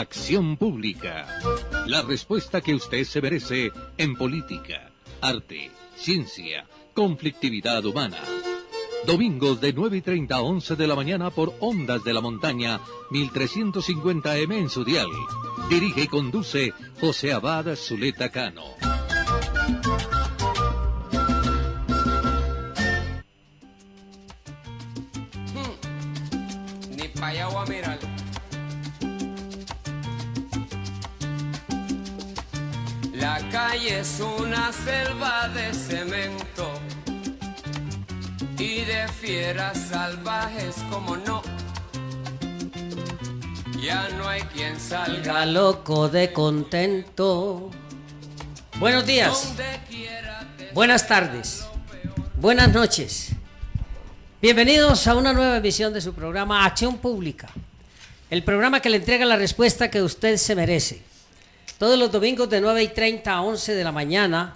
Acción Pública. La respuesta que usted se merece en política, arte, ciencia, conflictividad humana. Domingos de 9:30 a 11 de la mañana por Ondas de la Montaña, 1350M en su dial. Dirige y conduce José Abad Zuleta Cano. Ni pa' allá voy a mirar. La calle es una selva de cemento y de fieras salvajes, como no. Ya no hay quien salga loco de contento. Buenos días, buenas tardes, buenas noches. Bienvenidos a una nueva emisión de su programa Acción Pública, el programa que le entrega la respuesta que usted se merece. Todos los domingos de 9:30 a 11 de la mañana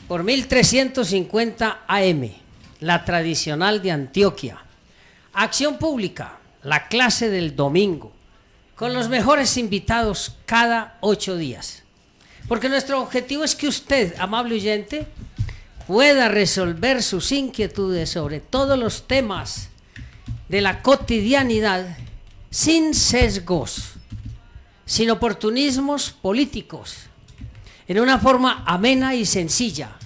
por 1350 AM, la tradicional de Antioquia. Acción Pública, la clase del domingo, con los mejores invitados cada 8 días. Porque nuestro objetivo es que usted, amable oyente, pueda resolver sus inquietudes sobre todos los temas de la cotidianidad sin sesgos, sin oportunismos políticos, en una forma amena y sencilla.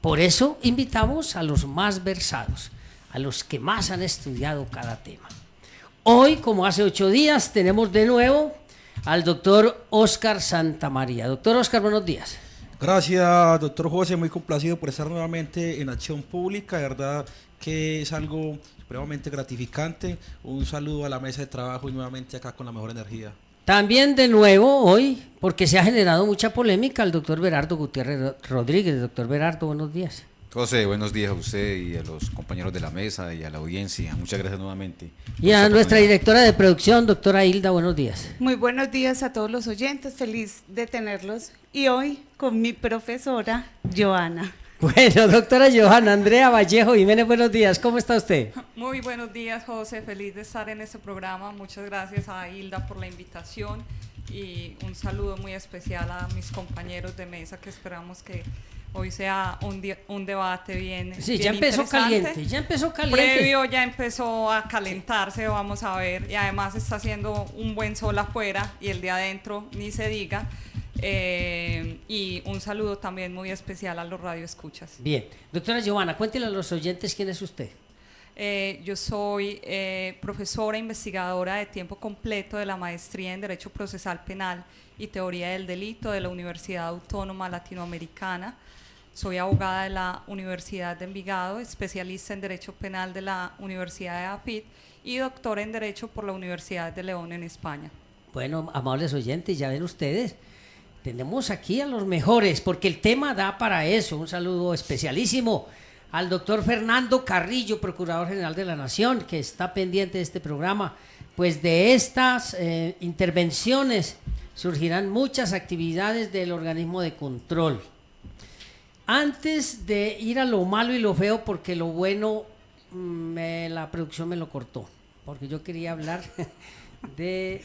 Por eso invitamos a los más versados, a los que más han estudiado cada tema. Hoy, como hace 8 días, tenemos de nuevo al doctor Óscar Santamaría. Doctor Óscar, buenos días. Gracias, doctor José, muy complacido por estar nuevamente en Acción Pública, de verdad que es algo supremamente gratificante. Un saludo a la mesa de trabajo y nuevamente acá con la mejor energía. También de nuevo hoy, porque se ha generado mucha polémica, el doctor Berardo Gutiérrez Rodríguez. Doctor Berardo, buenos días. José, buenos días a usted y a los compañeros de la mesa y a la audiencia. Muchas gracias nuevamente. Y a nuestra directora de producción, doctora Hilda, buenos días. Muy buenos días a todos los oyentes, feliz de tenerlos. Y hoy con mi profesora, Joana. Bueno, doctora Johanna, Andrea Vallejo Jiménez, buenos días, ¿cómo está usted? Muy buenos días, José, feliz de estar en este programa. Muchas gracias a Hilda por la invitación y un saludo muy especial a mis compañeros de mesa, que esperamos que hoy sea un debate bien. Sí, bien ya empezó caliente, ya empezó caliente. Previo ya empezó a calentarse, vamos a ver, y además está haciendo un buen sol afuera y el de adentro ni se diga. Y un saludo también muy especial a los radioescuchas. Bien, doctora Giovanna, cuéntele a los oyentes quién es usted. Yo soy profesora investigadora de tiempo completo de la maestría en Derecho Procesal Penal y Teoría del Delito de la Universidad Autónoma Latinoamericana. Soy abogada de la Universidad de Envigado, especialista en Derecho Penal de la Universidad de AFIT y doctora en Derecho por la Universidad de León en España. Bueno, amables oyentes, ya ven ustedes, tenemos aquí a los mejores, porque el tema da para eso. Un saludo especialísimo al doctor Fernando Carrillo, Procurador General de la Nación, que está pendiente de este programa. Pues de estas intervenciones surgirán muchas actividades del organismo de control. Antes de ir a lo malo y lo feo, porque lo bueno la producción me lo cortó, porque yo quería hablar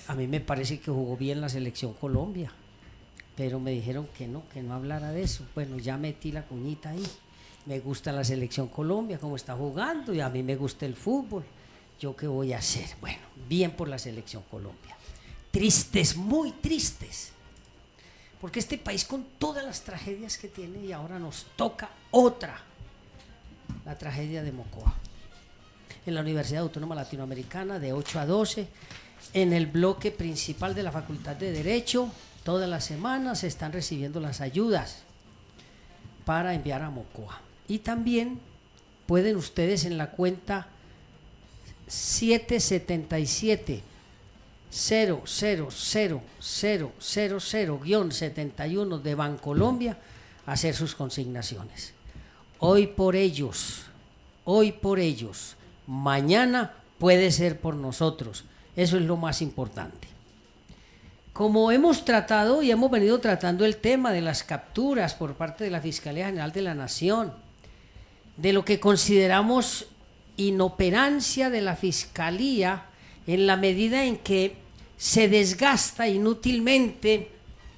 a mí me parece que jugó bien la selección Colombia, pero me dijeron que no hablara de eso. Bueno, ya metí la cuñita ahí. Me gusta la selección Colombia, cómo está jugando, y a mí me gusta el fútbol. ¿Yo qué voy a hacer? Bueno, bien por la selección Colombia. Tristes, muy tristes, porque este país, con todas las tragedias que tiene, y ahora nos toca otra, la tragedia de Mocoa. En la Universidad Autónoma Latinoamericana, de 8 a 12, en el bloque principal de la Facultad de Derecho, todas las semanas se están recibiendo las ayudas para enviar a Mocoa. Y también pueden ustedes en la cuenta 777 00000-71 de Bancolombia hacer sus consignaciones. Hoy por ellos, mañana puede ser por nosotros. Eso es lo más importante. Como hemos tratado y hemos venido tratando el tema de las capturas por parte de la Fiscalía General de la Nación, de lo que consideramos inoperancia de la Fiscalía en la medida en que se desgasta inútilmente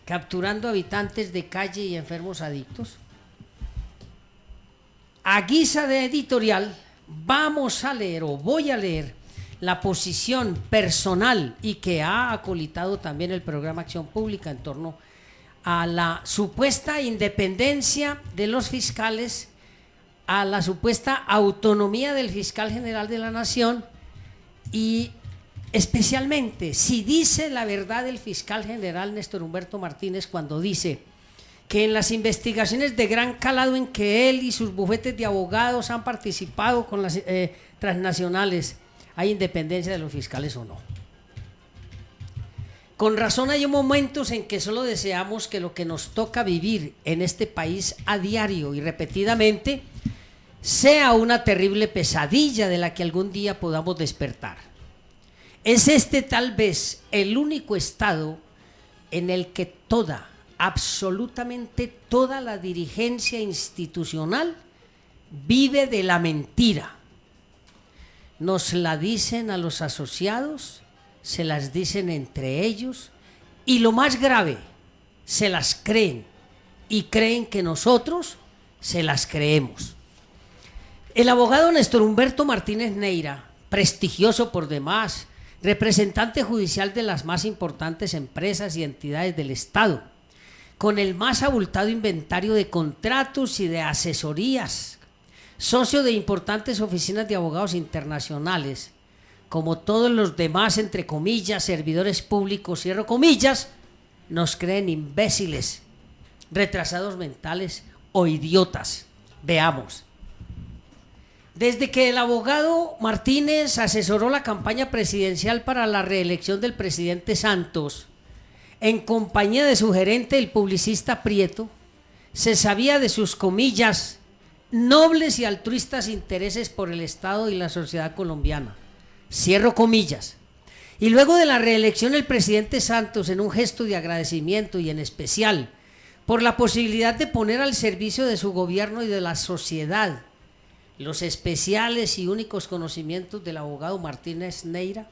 capturando habitantes de calle y enfermos adictos? A guisa de editorial, vamos a leer o voy a leer la posición personal y que ha acolitado también el programa Acción Pública en torno a la supuesta independencia de los fiscales, a la supuesta autonomía del fiscal general de la Nación y especialmente si dice la verdad el fiscal general Néstor Humberto Martínez cuando dice que en las investigaciones de gran calado en que él y sus bufetes de abogados han participado con las transnacionales, ¿hay independencia de los fiscales o no? Con razón hay momentos en que solo deseamos que lo que nos toca vivir en este país a diario y repetidamente sea una terrible pesadilla de la que algún día podamos despertar. Es este tal vez el único estado en el que absolutamente toda la dirigencia institucional vive de la mentira. Nos la dicen a los asociados, se las dicen entre ellos y lo más grave, se las creen y creen que nosotros se las creemos. El abogado Néstor Humberto Martínez Neira, prestigioso por demás, representante judicial de las más importantes empresas y entidades del Estado, con el más abultado inventario de contratos y de asesorías, socio de importantes oficinas de abogados internacionales, como todos los demás, entre comillas, servidores públicos, cierro comillas, nos creen imbéciles, retrasados mentales o idiotas. Veamos. Desde que el abogado Martínez asesoró la campaña presidencial para la reelección del presidente Santos, en compañía de su gerente, el publicista Prieto, se sabía de sus comillas, nobles y altruistas intereses por el Estado y la sociedad colombiana. Cierro comillas. Y luego de la reelección el presidente Santos, en un gesto de agradecimiento y en especial por la posibilidad de poner al servicio de su gobierno y de la sociedad los especiales y únicos conocimientos del abogado Martínez Neira,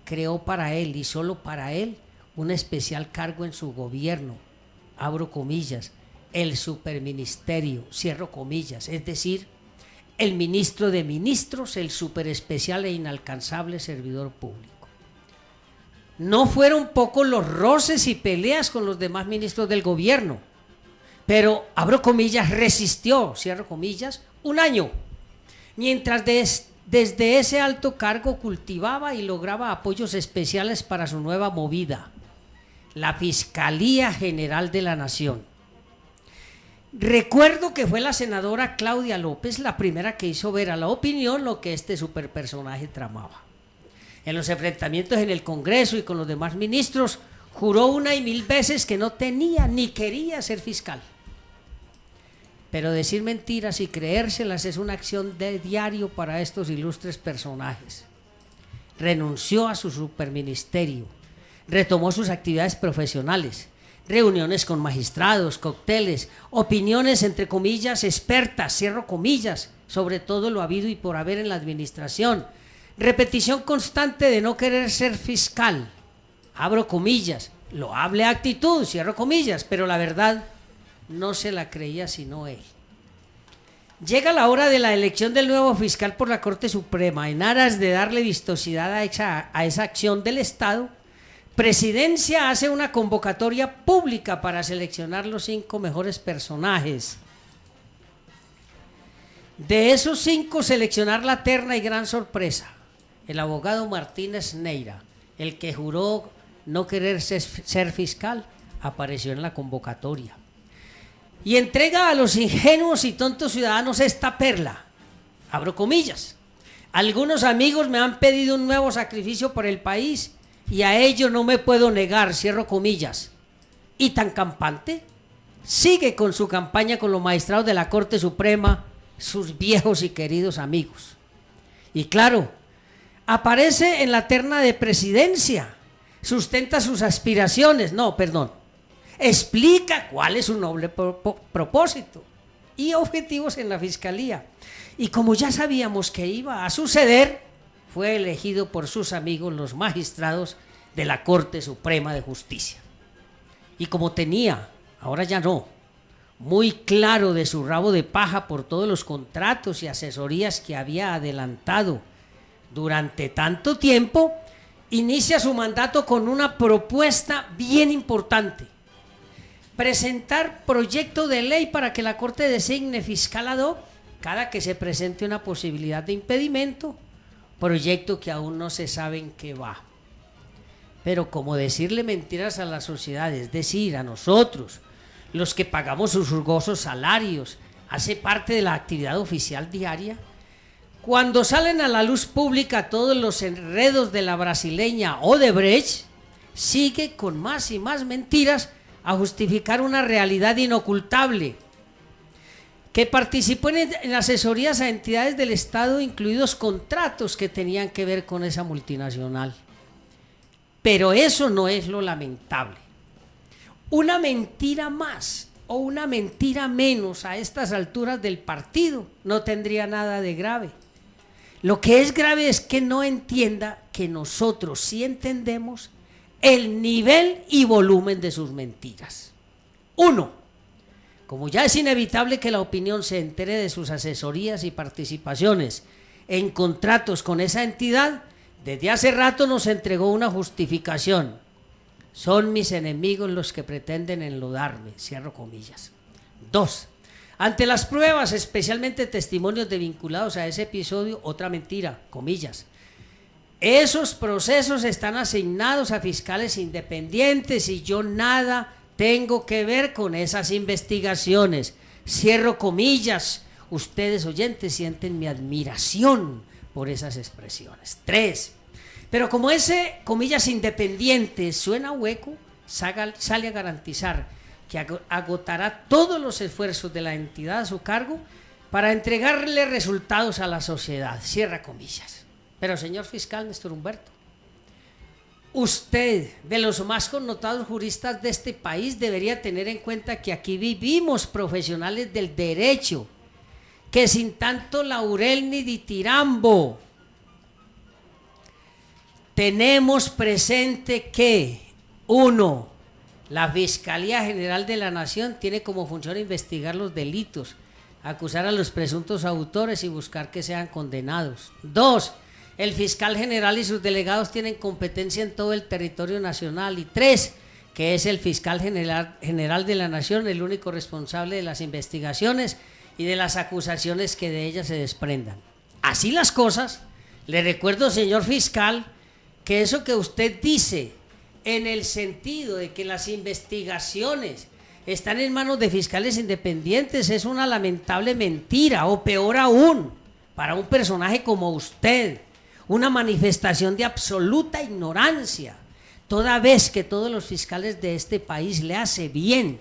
creó para él y solo para él un especial cargo en su gobierno, abro comillas, el superministerio, cierro comillas, es decir, el ministro de ministros, el superespecial e inalcanzable servidor público. No fueron pocos los roces y peleas con los demás ministros del gobierno, pero, abro comillas, resistió, cierro comillas, un año, mientras desde ese alto cargo cultivaba y lograba apoyos especiales para su nueva movida, la Fiscalía General de la Nación. Recuerdo que fue la senadora Claudia López la primera que hizo ver a la opinión lo que este superpersonaje tramaba. En los enfrentamientos en el Congreso y con los demás ministros, juró una y mil veces que no tenía ni quería ser fiscal. Pero decir mentiras y creérselas es una acción de diario para estos ilustres personajes. Renunció a su superministerio, retomó sus actividades profesionales, reuniones con magistrados, cócteles, opiniones entre comillas expertas, cierro comillas, sobre todo lo habido y por haber en la administración, repetición constante de no querer ser fiscal, abro comillas, loable actitud, cierro comillas, pero la verdad no se la creía sino él. Llega la hora de la elección del nuevo fiscal por la Corte Suprema. En aras de darle vistosidad a esa acción del Estado, Presidencia hace una convocatoria pública para seleccionar los 5 mejores personajes. De esos 5, seleccionar la terna y gran sorpresa, el abogado Martínez Neira, el que juró no querer ser fiscal, apareció en la convocatoria. Y entrega a los ingenuos y tontos ciudadanos esta perla, abro comillas. Algunos amigos me han pedido un nuevo sacrificio por el país y a ello no me puedo negar, cierro comillas. Y tan campante, sigue con su campaña con los magistrados de la Corte Suprema, sus viejos y queridos amigos. Y claro, aparece en la terna de presidencia, sustenta sus aspiraciones, explica cuál es su noble propósito y objetivos en la Fiscalía. Y como ya sabíamos que iba a suceder, fue elegido por sus amigos los magistrados de la Corte Suprema de Justicia. Y como tenía, ahora ya no, muy claro de su rabo de paja por todos los contratos y asesorías que había adelantado durante tanto tiempo, inicia su mandato con una propuesta bien importante: presentar proyecto de ley para que la Corte designe fiscal ad hoc cada que se presente una posibilidad de impedimento, proyecto que aún no se sabe en qué va. Pero como decirle mentiras a la sociedad, es decir, a nosotros, los que pagamos sus jugosos salarios, hace parte de la actividad oficial diaria, cuando salen a la luz pública todos los enredos de la brasileña Odebrecht, sigue con más y más mentiras a justificar una realidad inocultable, que participó en asesorías a entidades del Estado, incluidos contratos que tenían que ver con esa multinacional. Pero eso no es lo lamentable. Una mentira más o una mentira menos a estas alturas del partido no tendría nada de grave. Lo que es grave es que no entienda que nosotros sí entendemos el nivel y volumen de sus mentiras. Uno, como ya es inevitable que la opinión se entere de sus asesorías y participaciones en contratos con esa entidad, desde hace rato nos entregó una justificación: son mis enemigos los que pretenden enlodarme, cierro comillas. Dos, ante las pruebas, especialmente testimonios de vinculados a ese episodio, otra mentira, comillas: esos procesos están asignados a fiscales independientes y yo nada tengo que ver con esas investigaciones, cierro comillas. Ustedes, oyentes, sienten mi admiración por esas expresiones. Tres, pero como ese, comillas, independiente suena hueco, sale a garantizar que agotará todos los esfuerzos de la entidad a su cargo para entregarle resultados a la sociedad, cierra comillas. Pero señor fiscal Néstor Humberto, usted, de los más connotados juristas de este país, debería tener en cuenta que aquí vivimos profesionales del derecho, que sin tanto laurel ni ditirambo tenemos presente que, uno, la Fiscalía General de la Nación tiene como función investigar los delitos, acusar a los presuntos autores y buscar que sean condenados. Dos, el fiscal general y sus delegados tienen competencia en todo el territorio nacional. Y tres, que es el fiscal general de la Nación el único responsable de las investigaciones y de las acusaciones que de ellas se desprendan. Así las cosas, le recuerdo, señor fiscal, que eso que usted dice en el sentido de que las investigaciones están en manos de fiscales independientes es una lamentable mentira, o peor aún, para un personaje como usted, una manifestación de absoluta ignorancia, toda vez que todos los fiscales de este país le hace bien.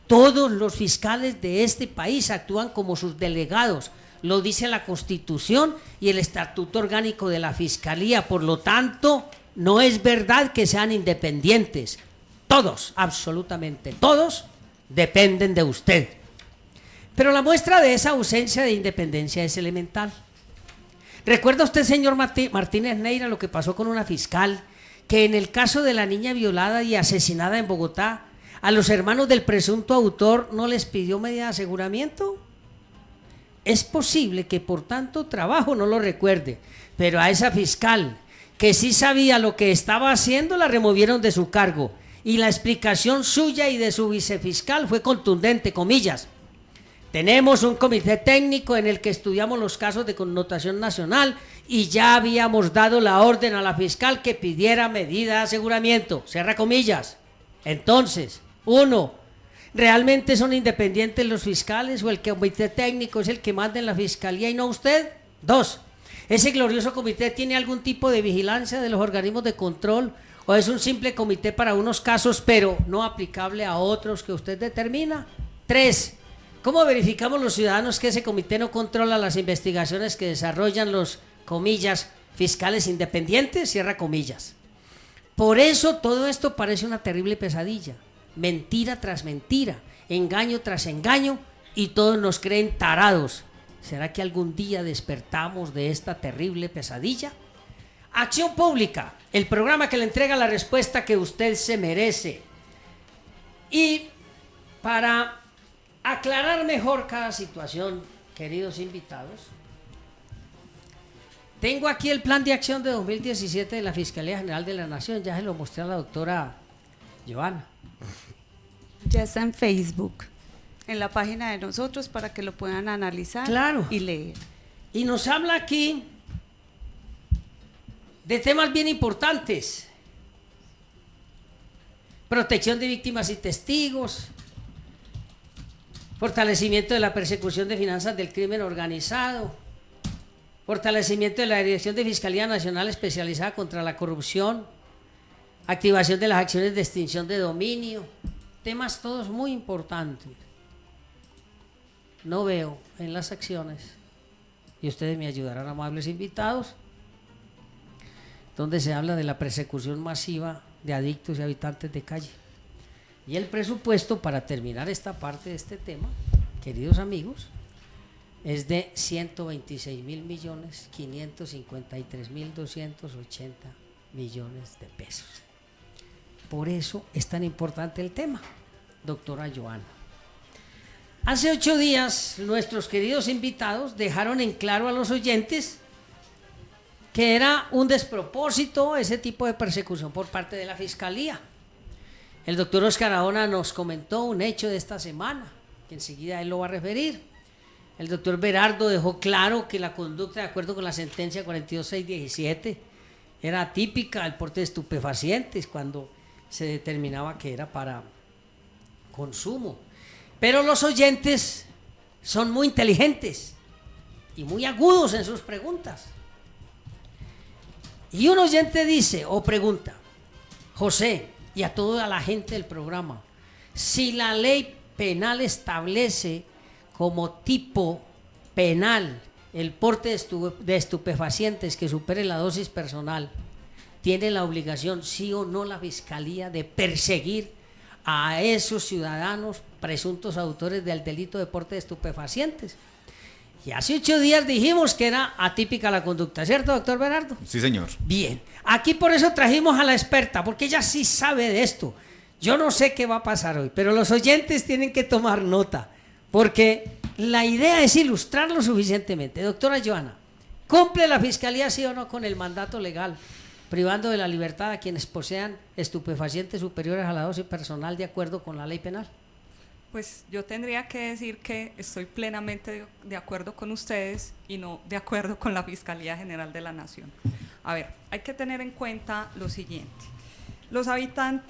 Todos los fiscales de este país actúan como sus delegados, lo dice la Constitución y el Estatuto Orgánico de la Fiscalía. Por lo tanto, no es verdad que sean independientes. Todos, absolutamente todos, dependen de usted. Pero la muestra de esa ausencia de independencia es elemental. ¿Recuerda usted, señor Martínez Neira, lo que pasó con una fiscal que en el caso de la niña violada y asesinada en Bogotá, a los hermanos del presunto autor no les pidió medida de aseguramiento? Es posible que por tanto trabajo no lo recuerde, pero a esa fiscal que sí sabía lo que estaba haciendo la removieron de su cargo, y la explicación suya y de su vicefiscal fue contundente, comillas: tenemos un comité técnico en el que estudiamos los casos de connotación nacional y ya habíamos dado la orden a la fiscal que pidiera medida de aseguramiento, cierra comillas. Entonces, uno, ¿realmente son independientes los fiscales o el comité técnico es el que manda en la fiscalía y no usted? Dos, ¿ese glorioso comité tiene algún tipo de vigilancia de los organismos de control o es un simple comité para unos casos pero no aplicable a otros que usted determina? Tres, ¿cómo verificamos los ciudadanos que ese comité no controla las investigaciones que desarrollan los, comillas, fiscales independientes? Cierra comillas. Por eso todo esto parece una terrible pesadilla. Mentira tras mentira, engaño tras engaño, y todos nos creen tarados. ¿Será que algún día despertamos de esta terrible pesadilla? Acción Pública El programa que le entrega la respuesta que usted se merece. Y para aclarar mejor cada situación, queridos invitados, tengo aquí el plan de acción de 2017 de la Fiscalía General de la Nación. Ya se lo mostré a la doctora Joana. Ya está en Facebook, en la página de nosotros, para que lo puedan analizar, Claro. y leer. Y nos habla aquí de temas bien importantes: protección de víctimas y testigos, fortalecimiento de la persecución de finanzas del crimen organizado, fortalecimiento de la Dirección de Fiscalía Nacional Especializada contra la Corrupción, activación de las acciones de extinción de dominio, temas todos muy importantes. No veo en las acciones, y ustedes me ayudarán, amables invitados, donde se habla de la persecución masiva de adictos y habitantes de calle. Y el presupuesto, para terminar esta parte de este tema, queridos amigos, es de 126.553.280 millones de pesos. Por eso es tan importante el tema, doctora Joana. Hace 8 días, nuestros queridos invitados dejaron en claro a los oyentes que era un despropósito ese tipo de persecución por parte de la Fiscalía. El doctor Oscar Ahona nos comentó un hecho de esta semana, que enseguida él lo va a referir. El doctor Berardo dejó claro que la conducta, de acuerdo con la sentencia 42617, era atípica al porte de estupefacientes cuando se determinaba que era para consumo. Pero los oyentes son muy inteligentes y muy agudos en sus preguntas. Y un oyente dice o pregunta: José, y a toda la gente del programa, si la ley penal establece como tipo penal el porte de estupefacientes que supere la dosis personal, ¿tiene la obligación, sí o no, la Fiscalía de perseguir a esos ciudadanos presuntos autores del delito de porte de estupefacientes? Y hace 8 días dijimos que era atípica la conducta, ¿cierto, doctor Berardo? Sí, señor. Bien, aquí por eso trajimos a la experta, porque ella sí sabe de esto. Yo no sé qué va a pasar hoy, pero los oyentes tienen que tomar nota, porque la idea es ilustrarlo suficientemente. Doctora Joana, ¿cumple la Fiscalía, sí o no, con el mandato legal, privando de la libertad a quienes posean estupefacientes superiores a la dosis personal de acuerdo con la ley penal? Pues yo tendría que decir que estoy plenamente de acuerdo con ustedes y no de acuerdo con la Fiscalía General de la Nación. A ver, hay que tener en cuenta lo siguiente.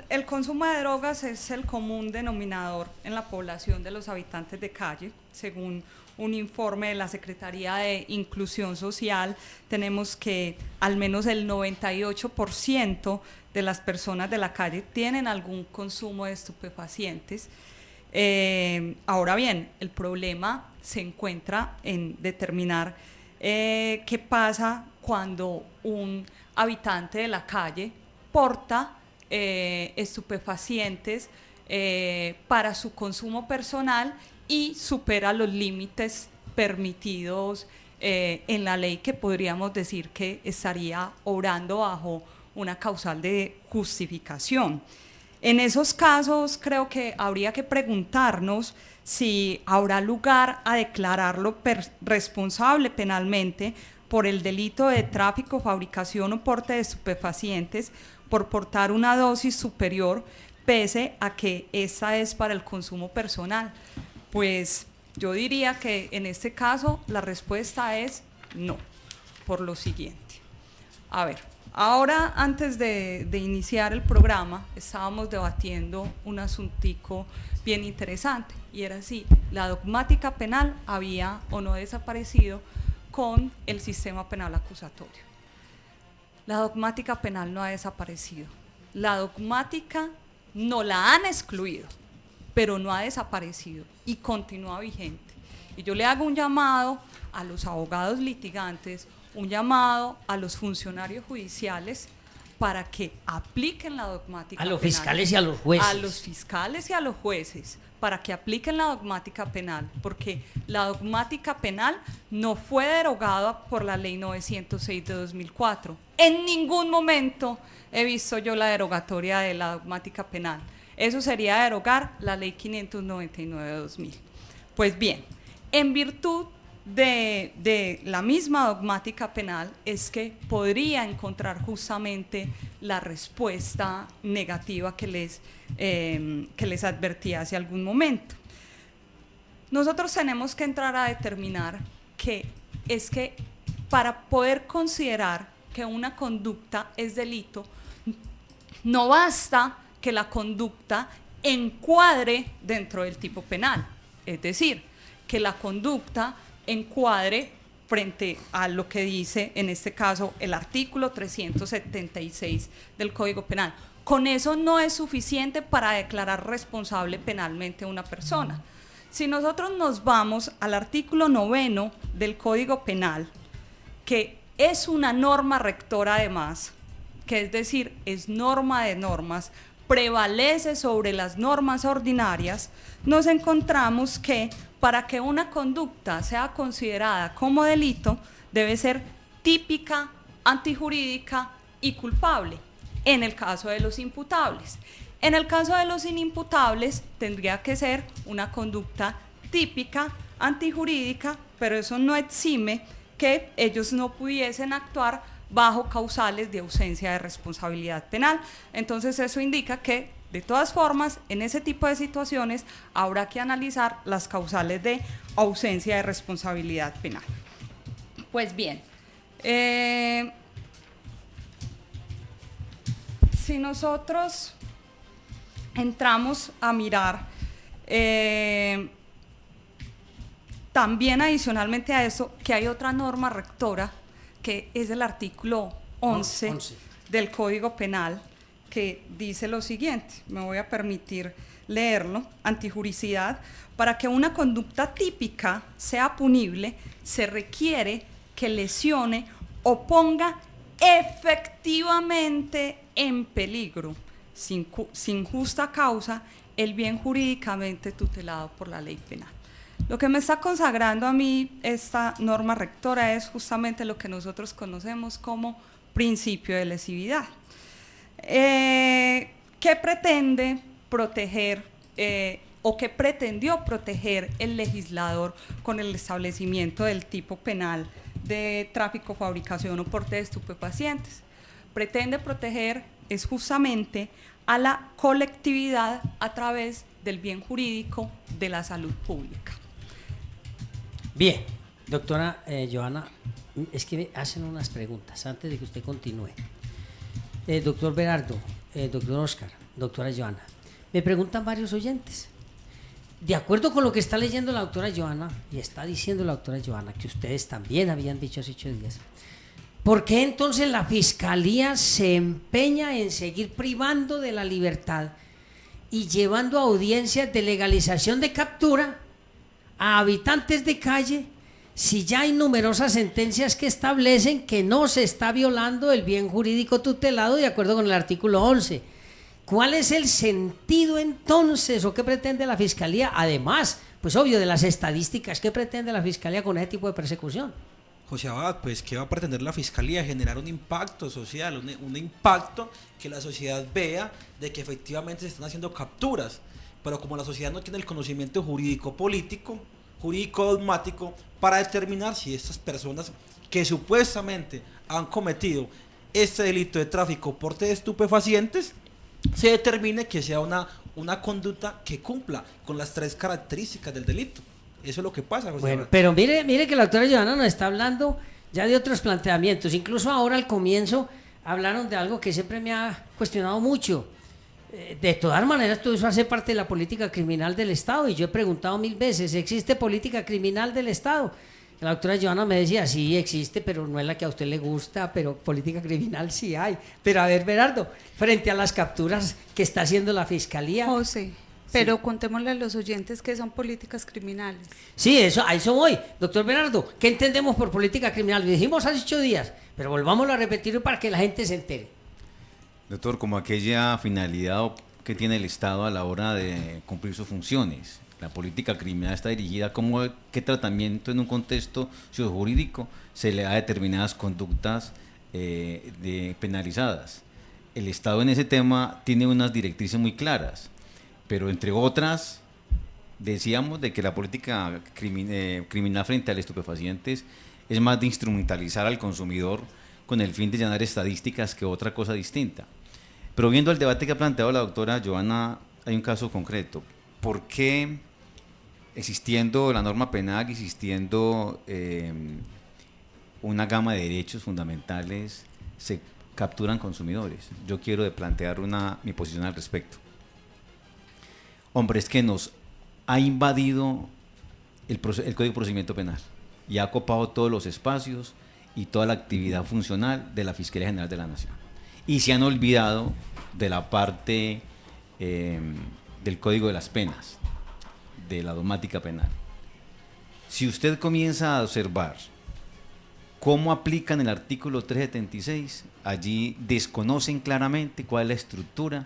El consumo de drogas es el común denominador en la población de los habitantes de calle. Según un informe de la Secretaría de Inclusión Social, tenemos que al menos el 98% de las personas de la calle tienen algún consumo de estupefacientes. Ahora bien, el problema se encuentra en determinar qué pasa cuando un habitante de la calle porta estupefacientes para su consumo personal y supera los límites permitidos en la ley, que podríamos decir que estaría obrando bajo una causal de justificación. En esos casos creo que habría que preguntarnos si habrá lugar a declararlo responsable penalmente por el delito de tráfico, fabricación o porte de estupefacientes por portar una dosis superior, pese a que esta es para el consumo personal. Pues yo diría que en este caso la respuesta es no, por lo siguiente. A ver, ahora, antes de iniciar el programa, estábamos debatiendo un asuntico bien interesante, y era si la dogmática penal había o no desaparecido con el sistema penal acusatorio. La dogmática penal no ha desaparecido. La dogmática no la han excluido, pero no ha desaparecido y continúa vigente. Y yo le hago un llamado a los abogados litigantes, un llamado a los funcionarios judiciales para que apliquen la dogmática a los penal, fiscales y a los jueces. a los fiscales y a los jueces, para que apliquen la dogmática penal, porque la dogmática penal no fue derogada por la ley 906 de 2004. En ningún momento he visto yo la derogatoria de la dogmática penal. Eso sería derogar la ley 599 de 2000. Pues bien, en virtud de la misma dogmática penal es que podría encontrar justamente la respuesta negativa que les advertí hace algún momento. Nosotros tenemos que entrar a determinar que para poder considerar que una conducta es delito, no basta que la conducta encuadre dentro del tipo penal, es decir, que la conducta encuadre frente a lo que dice, en este caso, el artículo 376 del Código Penal. Con eso no es suficiente para declarar responsable penalmente a una persona. Si nosotros nos vamos al artículo 9 del Código Penal, que es una norma rectora además, que es decir, es norma de normas, prevalece sobre las normas ordinarias, nos encontramos que para que una conducta sea considerada como delito, debe ser típica, antijurídica y culpable, en el caso de los imputables. En el caso de los inimputables, tendría que ser una conducta típica, antijurídica, pero eso no exime que ellos no pudiesen actuar bajo causales de ausencia de responsabilidad penal. Entonces eso indica que, de todas formas, en ese tipo de situaciones habrá que analizar las causales de ausencia de responsabilidad penal. Pues bien, si nosotros entramos a mirar, también adicionalmente a eso, que hay otra norma rectora, que es el artículo 11 del Código Penal, que dice lo siguiente, me voy a permitir leerlo: antijuricidad. Para que una conducta típica sea punible, se requiere que lesione o ponga efectivamente en peligro, sin justa causa, el bien jurídicamente tutelado por la ley penal. Lo que me está consagrando a mí esta norma rectora es justamente lo que nosotros conocemos como principio de lesividad, que pretende proteger o que pretendió proteger el legislador con el establecimiento del tipo penal de tráfico, fabricación o porte de estupefacientes. Pretende proteger es justamente a la colectividad a través del bien jurídico de la salud pública. Bien, doctora Johanna, es que me hacen unas preguntas antes de que usted continúe. Doctor Berardo, doctor Oscar, doctora Johanna, me preguntan varios oyentes. De acuerdo con lo que está leyendo la doctora Johanna, y está diciendo la doctora Johanna, que ustedes también habían dicho hace 8 días, ¿por qué entonces la Fiscalía se empeña en seguir privando de la libertad y llevando a audiencias de legalización de captura a habitantes de calle, si ya hay numerosas sentencias que establecen que no se está violando el bien jurídico tutelado de acuerdo con el artículo 11? ¿Cuál es el sentido entonces o qué pretende la Fiscalía? Además, pues obvio, de las estadísticas, ¿qué pretende la Fiscalía con ese tipo de persecución? José Abad, pues ¿qué va a pretender la Fiscalía? Generar un impacto social, un impacto que la sociedad vea de que efectivamente se están haciendo capturas, pero como la sociedad no tiene el conocimiento jurídico-político, jurídico-dogmático, para determinar si estas personas que supuestamente han cometido este delito de tráfico o porte de estupefacientes, se determine que sea una conducta que cumpla con las 3 características del delito. Eso es lo que pasa, José. Bueno, pero mire que la doctora Johanna nos está hablando ya de otros planteamientos. Incluso ahora al comienzo hablaron de algo que siempre me ha cuestionado mucho. De todas maneras, todo eso hace parte de la política criminal del Estado, y yo he preguntado 1000 veces, ¿existe política criminal del Estado? La doctora Johanna me decía, sí existe, pero no es la que a usted le gusta, pero política criminal sí hay. Pero a ver, Berardo, frente a las capturas que está haciendo la Fiscalía... José, pero contémosle a los oyentes que son políticas criminales. Sí, a eso voy. Doctor Berardo, ¿qué entendemos por política criminal? Lo dijimos hace 8 días, pero volvámoslo a repetir para que la gente se entere. Doctor, como aquella finalidad que tiene el Estado a la hora de cumplir sus funciones. La política criminal está dirigida a qué tratamiento en un contexto sociojurídico se le da a determinadas conductas penalizadas. El Estado en ese tema tiene unas directrices muy claras, pero entre otras decíamos de que la política criminal frente al estupefacientes es más de instrumentalizar al consumidor con el fin de llenar estadísticas que otra cosa distinta. Pero viendo el debate que ha planteado la doctora Johanna, hay un caso concreto. ¿Por qué, existiendo la norma penal, existiendo una gama de derechos fundamentales, se capturan consumidores? Yo quiero plantear mi posición al respecto. Hombre, es que nos ha invadido el Código de Procedimiento Penal y ha copado todos los espacios y toda la actividad funcional de la Fiscalía General de la Nación. Y se han olvidado de la parte del Código de las Penas, de la dogmática penal. Si usted comienza a observar cómo aplican el artículo 376, allí desconocen claramente cuál es la estructura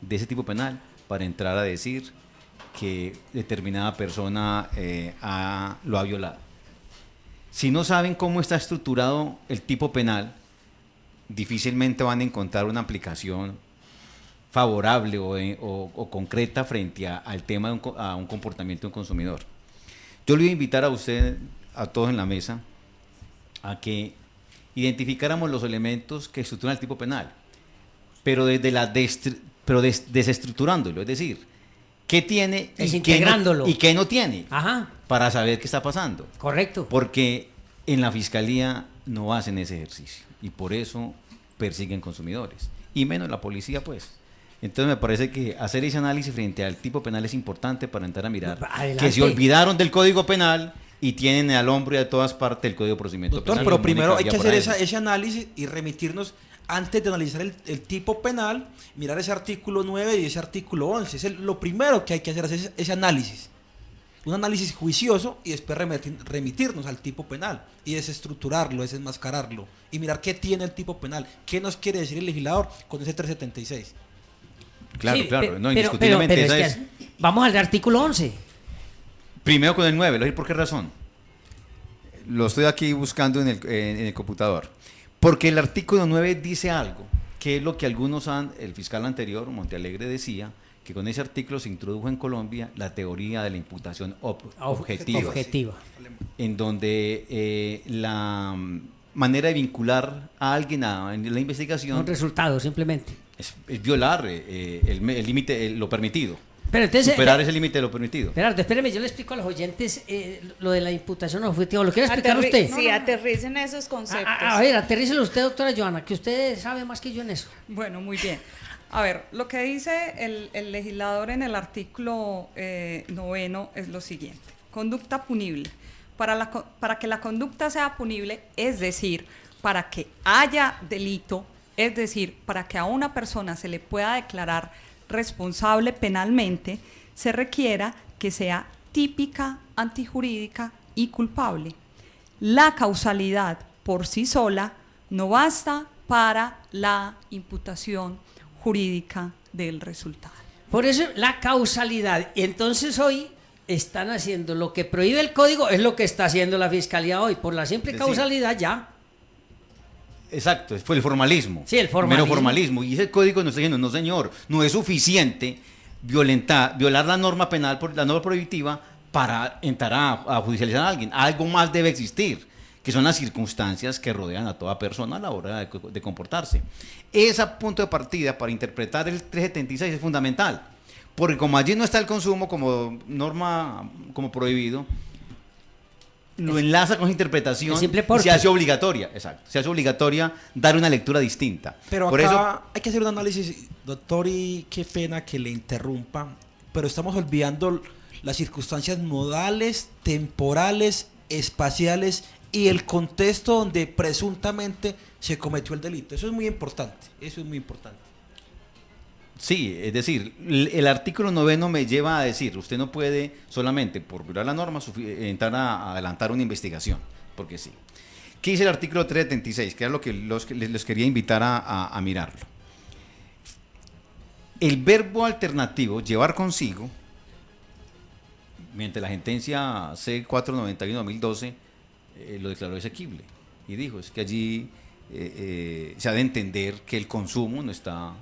de ese tipo penal para entrar a decir que determinada persona lo ha violado. Si no saben cómo está estructurado el tipo penal, difícilmente van a encontrar una aplicación favorable o concreta frente al tema a un comportamiento de un consumidor. Yo le voy a invitar a usted, a todos en la mesa, a que identificáramos los elementos que estructuran el tipo penal, pero desestructurándolo, es decir, qué tiene y qué no tiene. Ajá. Para saber qué está pasando. Correcto. Porque en la Fiscalía no hacen ese ejercicio y por eso persiguen consumidores, y menos la policía, pues. Entonces me parece que hacer ese análisis frente al tipo penal es importante para entrar a mirar que se olvidaron del Código Penal y tienen al hombro y a todas partes el Código de Procedimiento Penal. Pero primero hay que hacer ese análisis y remitirnos, antes de analizar el tipo penal, mirar ese artículo 9 y ese artículo 11. Es lo primero que hay que hacer, es ese análisis. Un análisis juicioso y después remitirnos al tipo penal y desestructurarlo, desenmascararlo y mirar qué tiene el tipo penal, qué nos quiere decir el legislador con ese 376. Claro, sí, claro, no, indiscutiblemente pero vamos al artículo 11. Primero con el 9, ¿lo decir por qué razón? Lo estoy aquí buscando en el computador. Porque el artículo 9 dice algo, que es lo que el fiscal anterior, Montealegre, decía, que con ese artículo se introdujo en Colombia la teoría de la imputación objetiva, en donde la manera de vincular a alguien en la investigación... Un resultado, simplemente. Es violar el límite, lo permitido. Pero entonces, superar ese límite de lo permitido. Gerardo, espéreme, yo le explico a los oyentes lo de la imputación objetiva. ¿Lo quiere explicar usted? Sí, aterricen esos conceptos. A ver, aterrícelo usted, doctora Johanna, que usted sabe más que yo en eso. Bueno, muy bien. A ver, lo que dice el legislador en el artículo 9 es lo siguiente. Conducta punible. Para que la conducta sea punible, es decir, para que haya delito, es decir, para que a una persona se le pueda declarar responsable penalmente, se requiera que sea típica, antijurídica y culpable. La causalidad por sí sola no basta para la imputación jurídica del resultado. Por eso la causalidad. Y entonces hoy están haciendo lo que prohíbe el código, es lo que está haciendo la Fiscalía hoy, por la simple causalidad ya. Exacto, fue el formalismo. Sí, el formalismo. Mero formalismo. Y ese código nos está diciendo, no señor, no es suficiente violar la norma penal, la norma prohibitiva, para entrar a judicializar a alguien. Algo más debe existir, que son las circunstancias que rodean a toda persona a la hora de comportarse. Ese punto de partida para interpretar el 376 es fundamental, porque como allí no está el consumo como norma, como prohibido, lo enlaza con esa interpretación y se hace obligatoria, exacto, se hace obligatoria dar una lectura distinta. Pero por acá eso hay que hacer un análisis, doctor, y qué pena que le interrumpa, pero estamos olvidando las circunstancias modales, temporales, espaciales y el contexto donde presuntamente se cometió el delito. Eso es muy importante, eso es muy importante. Sí, es decir, el artículo 9 me lleva a decir, usted no puede solamente por violar la norma entrar a adelantar una investigación, porque sí. ¿Qué dice el artículo 376? Que era lo que les quería invitar a mirarlo. El verbo alternativo, llevar consigo, mediante la sentencia C491-2012, lo declaró exequible. Y dijo, es que allí se ha de entender que el consumo no está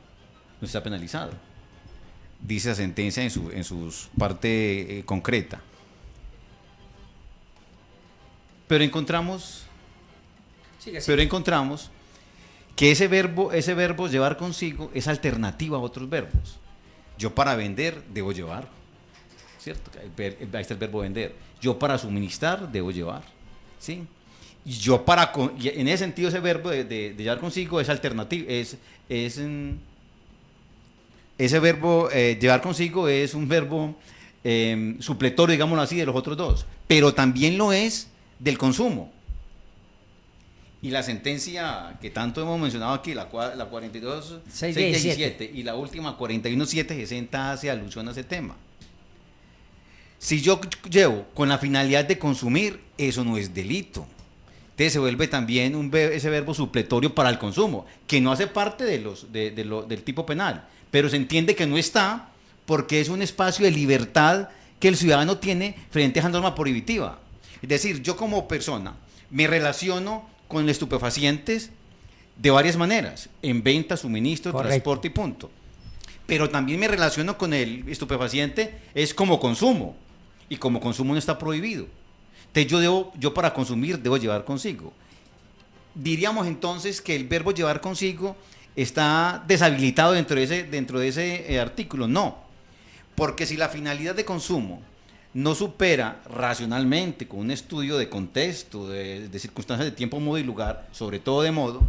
penalizado. Dice la sentencia en su parte concreta. Pero encontramos que ese verbo llevar consigo es alternativa a otros verbos. Yo para vender debo llevar, ¿cierto? Ahí está el verbo vender. Yo para suministrar debo llevar, ¿sí? Y yo y en ese sentido ese verbo de llevar consigo es alternativo, ese verbo llevar consigo es un verbo supletorio, digámoslo así, de los otros dos, pero también lo es del consumo. Y la sentencia que tanto hemos mencionado aquí, la 42.617 y la última 41.760 hace alusión a ese tema. Si yo llevo con la finalidad de consumir, eso no es delito. Entonces se vuelve también ese verbo supletorio para el consumo, que no hace parte del tipo penal, pero se entiende que no está porque es un espacio de libertad que el ciudadano tiene frente a esa norma prohibitiva. Es decir, yo como persona me relaciono con estupefacientes de varias maneras, en venta, suministro, correcto, transporte y punto. Pero también me relaciono con el estupefaciente es como consumo, y como consumo no está prohibido. Entonces yo para consumir debo llevar consigo. Diríamos entonces que el verbo llevar consigo está deshabilitado dentro de ese artículo. No, porque si la finalidad de consumo no supera racionalmente con un estudio de contexto, de circunstancias de tiempo, modo y lugar, sobre todo de modo,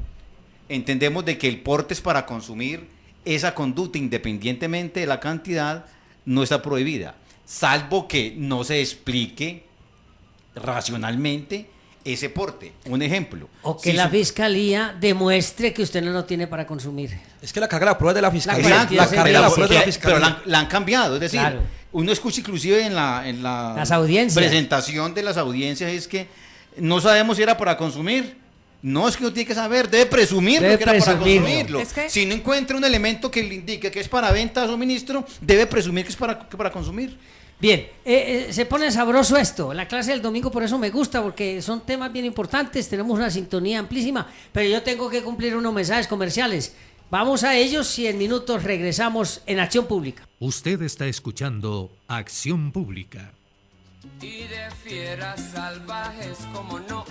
entendemos de que el porte es para consumir, esa conducta independientemente de la cantidad no está prohibida, salvo que no se explique racionalmente ese porte. Un ejemplo. O que la fiscalía demuestre que usted no lo tiene para consumir. Es que la carga de la prueba es de la fiscalía. Pero la han cambiado. Es decir, claro, uno escucha inclusive en las audiencias, presentación de las audiencias, es que no sabemos si era para consumir. No, es que uno tiene que saber, debe presumir que era para consumirlo. Es que si no encuentra un elemento que le indique que es para venta o suministro, debe presumir que es para consumir. Bien, se pone sabroso esto, la clase del domingo, por eso me gusta, porque son temas bien importantes, tenemos una sintonía amplísima, pero yo tengo que cumplir unos mensajes comerciales. Vamos a ellos y en minutos regresamos en Acción Pública. Usted está escuchando Acción Pública. Y de fieras salvajes como no,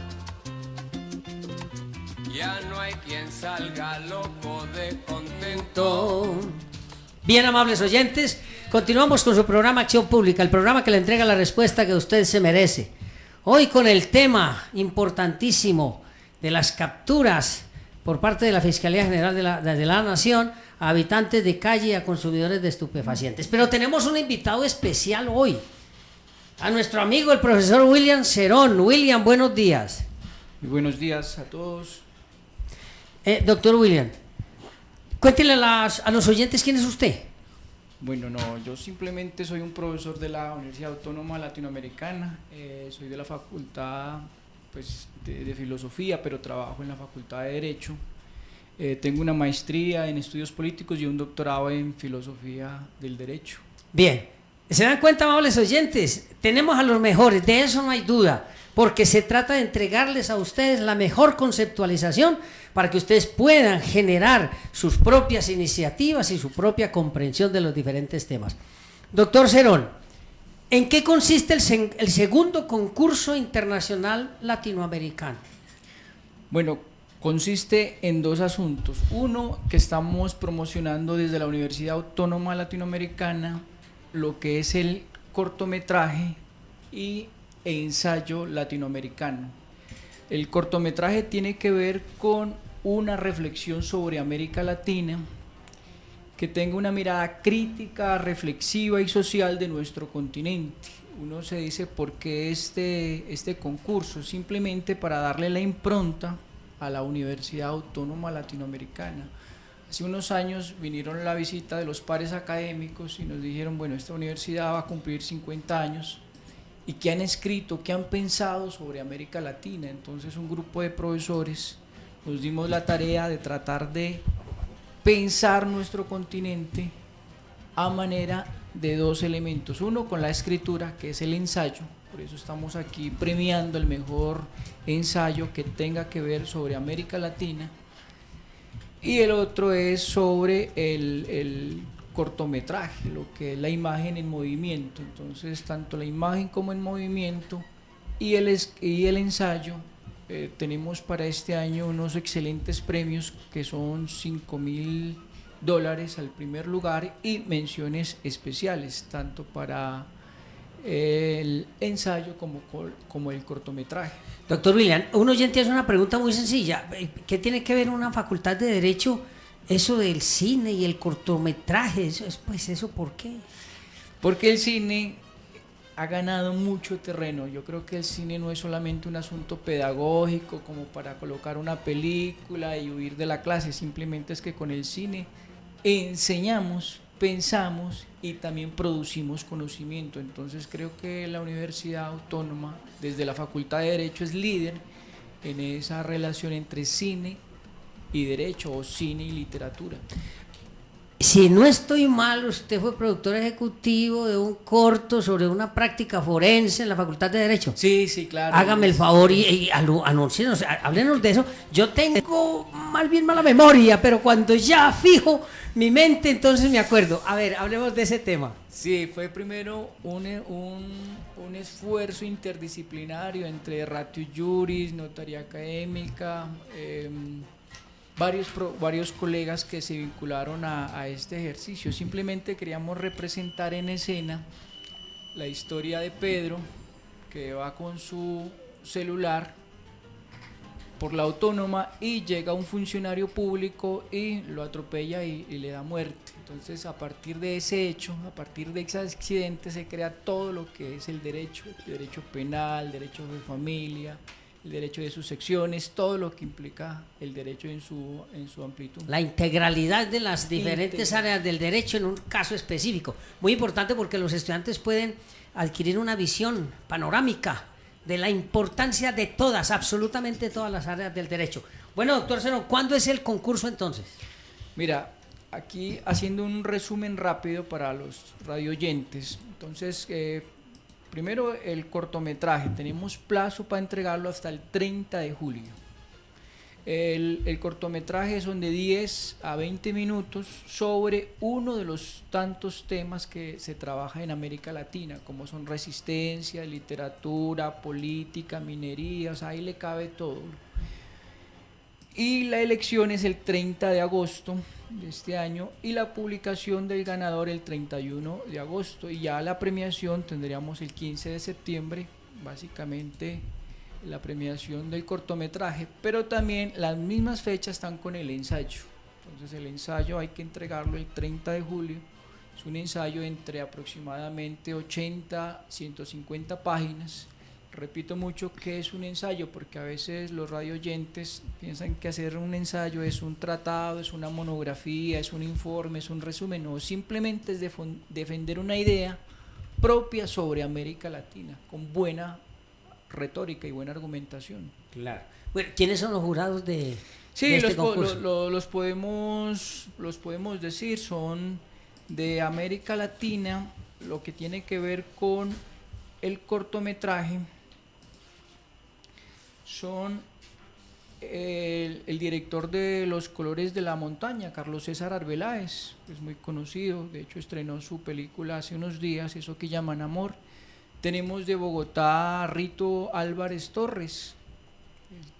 ya no hay quien salga loco de contento. Bien, amables oyentes, continuamos con su programa Acción Pública, el programa que le entrega la respuesta que usted se merece. Hoy con el tema importantísimo de las capturas por parte de la Fiscalía General de la Nación a habitantes de calle y a consumidores de estupefacientes. Pero tenemos un invitado especial hoy, a nuestro amigo el profesor William Cerón. William, buenos días. Muy buenos días a todos. Doctor William, cuéntele a los oyentes quién es usted. Bueno, no, yo simplemente soy un profesor de la Universidad Autónoma Latinoamericana, soy de la facultad pues, de filosofía, pero trabajo en la facultad de Derecho. Tengo una maestría en estudios políticos y un doctorado en filosofía del derecho. Bien, se dan cuenta, amables oyentes, tenemos a los mejores, de eso no hay duda, porque se trata de entregarles a ustedes la mejor conceptualización para que ustedes puedan generar sus propias iniciativas y su propia comprensión de los diferentes temas. Doctor Cerón, ¿en qué consiste el segundo concurso internacional latinoamericano? Bueno, consiste en dos asuntos. Uno, que estamos promocionando desde la Universidad Autónoma Latinoamericana lo que es el cortometraje e ensayo latinoamericano. El cortometraje tiene que ver con una reflexión sobre América Latina que tenga una mirada crítica, reflexiva y social de nuestro continente. Uno se dice, ¿por qué este concurso? Simplemente para darle la impronta a la Universidad Autónoma Latinoamericana. Hace unos años vinieron a la visita de los pares académicos y nos dijeron, bueno, esta universidad va a cumplir 50 años y ¿qué han escrito, qué han pensado sobre América Latina? Entonces un grupo de profesores nos dimos la tarea de tratar de pensar nuestro continente a manera de dos elementos. Uno con la escritura, que es el ensayo, por eso estamos aquí premiando el mejor ensayo que tenga que ver sobre América Latina, y el otro es sobre el cortometraje, lo que es la imagen en movimiento. Entonces, tanto la imagen como en movimiento y el ensayo, tenemos para este año unos excelentes premios que son $5,000 al primer lugar y menciones especiales, tanto para el ensayo como el cortometraje. Doctor William, un oyente hace una pregunta muy sencilla. ¿Qué tiene que ver una facultad de Derecho, eso del cine y el cortometraje? ¿Eso por qué? Porque el cine ha ganado mucho terreno. Yo creo que el cine no es solamente un asunto pedagógico como para colocar una película y huir de la clase, simplemente es que con el cine enseñamos, pensamos y también producimos conocimiento. Entonces creo que la Universidad Autónoma, desde la Facultad de Derecho, es líder en esa relación entre cine y derecho, o cine y literatura. Si no estoy mal, usted fue productor ejecutivo de un corto sobre una práctica forense en la Facultad de Derecho. Sí, sí, claro. Hágame el favor y anúncienos, háblenos de eso. Yo tengo más bien mala memoria, pero cuando ya fijo mi mente, entonces me acuerdo. A ver, hablemos de ese tema. Sí, fue primero un esfuerzo interdisciplinario entre Ratio Juris, Notaría Académica, varios colegas que se vincularon a este ejercicio. Simplemente queríamos representar en escena la historia de Pedro, que va con su celular por la Autónoma y llega un funcionario público y lo atropella y le da muerte. Entonces, a partir de ese hecho, a partir de ese accidente, se crea todo lo que es el derecho penal, derecho de familia, el derecho de sus secciones, todo lo que implica el derecho en su amplitud. La integralidad de las diferentes áreas del derecho en un caso específico. Muy importante porque los estudiantes pueden adquirir una visión panorámica de la importancia de todas, absolutamente todas las áreas del derecho. Bueno, doctor Zenón, ¿cuándo es el concurso entonces? Mira, aquí haciendo un resumen rápido para los radioyentes. Entonces, primero el cortometraje, tenemos plazo para entregarlo hasta el 30 de julio. El cortometraje son de 10 a 20 minutos sobre uno de los tantos temas que se trabaja en América Latina, como son resistencia, literatura, política, minería, o sea, ahí le cabe todo. Y la elección es el 30 de agosto de este año y la publicación del ganador el 31 de agosto, y ya la premiación tendríamos el 15 de septiembre, básicamente la premiación del cortometraje, pero también las mismas fechas están con el ensayo. Entonces el ensayo hay que entregarlo el 30 de julio, es un ensayo entre aproximadamente 80, 150 páginas. Repito mucho que es un ensayo porque a veces los radioyentes piensan que hacer un ensayo es un tratado, es una monografía, es un informe, es un resumen. No, simplemente es defender una idea propia sobre América Latina, con buena retórica y buena argumentación. Claro. Bueno, ¿quiénes son los jurados de este concurso? Los podemos decir, son de América Latina, lo que tiene que ver con el cortometraje. Son el director de Los Colores de la Montaña, Carlos César Arbeláez, es muy conocido, de hecho estrenó su película hace unos días, Eso que llaman amor. Tenemos de Bogotá a Rito Álvarez Torres,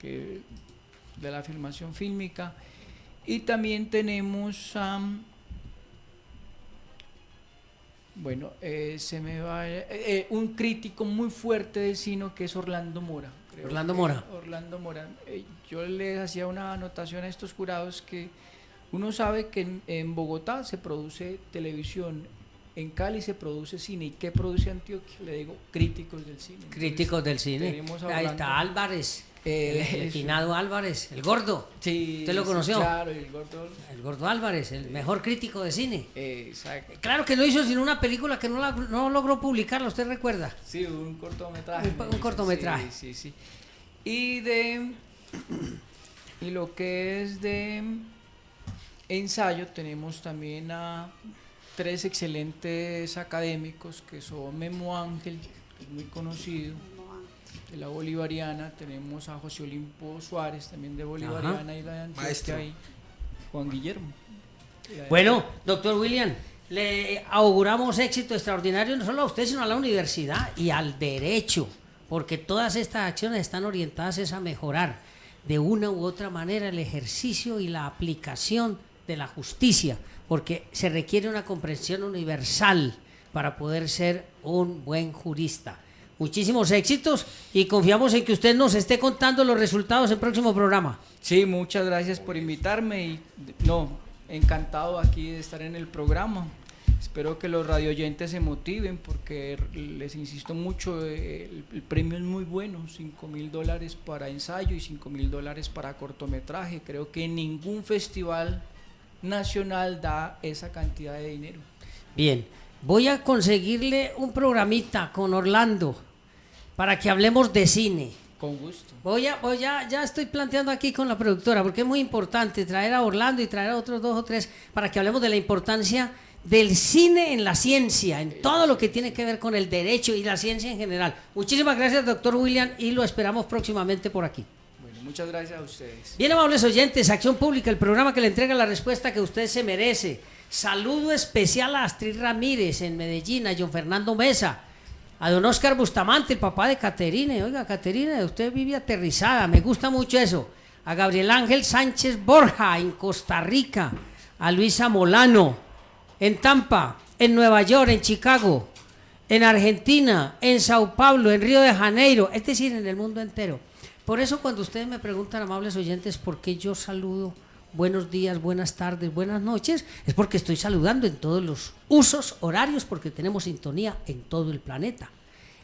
de la filmación fílmica, y también tenemos a... un crítico muy fuerte de cine que es Orlando Mora. Orlando Mora. Yo les hacía una anotación a estos jurados que uno sabe que en Bogotá se produce televisión, en Cali se produce cine. ¿Y qué produce Antioquia? Le digo, críticos del cine. Críticos del cine. Ahí está Álvarez. El finado Álvarez, el gordo. Sí, ¿usted lo conoció? Sí, claro, el gordo. El gordo Álvarez, el mejor crítico de cine. Exacto. Claro que no hizo sino una película que no logró publicarla, ¿usted recuerda? Sí, un cortometraje. Un cortometraje. Sí. Y lo que es de ensayo tenemos también a tres excelentes académicos que son Memo Ángel, que es muy conocido, de la Bolivariana, tenemos a José Olimpo Suárez, también de Bolivariana, y la de Antioquia, y Juan Guillermo. Bueno, doctor William, le auguramos éxito extraordinario no solo a usted, sino a la universidad y al derecho, porque todas estas acciones están orientadas a mejorar de una u otra manera el ejercicio y la aplicación de la justicia, porque se requiere una comprensión universal para poder ser un buen jurista. Muchísimos éxitos y confiamos en que usted nos esté contando los resultados en el próximo programa. Sí, muchas gracias por invitarme y encantado aquí de estar en el programa. Espero que los radioyentes se motiven porque les insisto mucho, el premio es muy bueno, $5,000 para ensayo y $5,000 para cortometraje. Creo que ningún festival nacional da esa cantidad de dinero. Bien, voy a conseguirle un programita con Orlando para que hablemos de cine. Con gusto. Ya estoy planteando aquí con la productora, porque es muy importante traer a Orlando y traer a otros 2 o 3 para que hablemos de la importancia del cine en la ciencia, en todo lo que tiene que ver con el derecho y la ciencia en general. Muchísimas gracias, doctor William, y lo esperamos próximamente por aquí. Bueno, muchas gracias a ustedes. Bien, amables oyentes, Acción Pública, el programa que le entrega la respuesta que usted se merece. Saludo especial a Astrid Ramírez en Medellín, a John Fernando Mesa, a don Oscar Bustamante, el papá de Caterine. Oiga, Caterine, usted vive aterrizada, me gusta mucho eso. A Gabriel Ángel Sánchez Borja en Costa Rica, a Luisa Molano en Tampa, en Nueva York, en Chicago, en Argentina, en Sao Paulo, en Río de Janeiro, es decir, en el mundo entero. Por eso cuando ustedes me preguntan, amables oyentes, por qué yo saludo buenos días, buenas tardes, buenas noches, es porque estoy saludando en todos los usos horarios, porque tenemos sintonía en todo el planeta.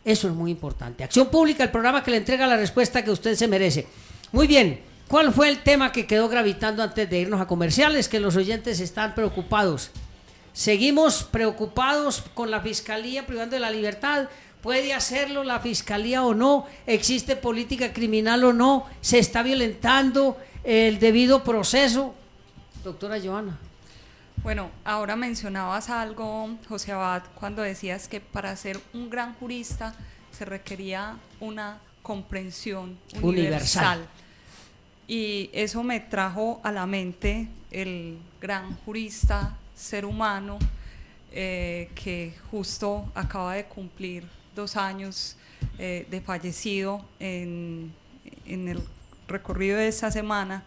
Eso es muy importante. Acción Pública, el programa que le entrega la respuesta que usted se merece. Muy bien, ¿cuál fue el tema que quedó gravitando antes de irnos a comerciales? Que los oyentes están preocupados. Seguimos preocupados con la Fiscalía privando de la libertad. ¿Puede hacerlo la Fiscalía o no? ¿Existe política criminal o no? ¿Se está violentando el debido proceso? Doctora Joana. Bueno, ahora mencionabas algo, José Abad, cuando decías que para ser un gran jurista se requería una comprensión universal. Y eso me trajo a la mente el gran jurista, ser humano, que justo acaba de cumplir 2 años de fallecido en el recorrido de esta semana,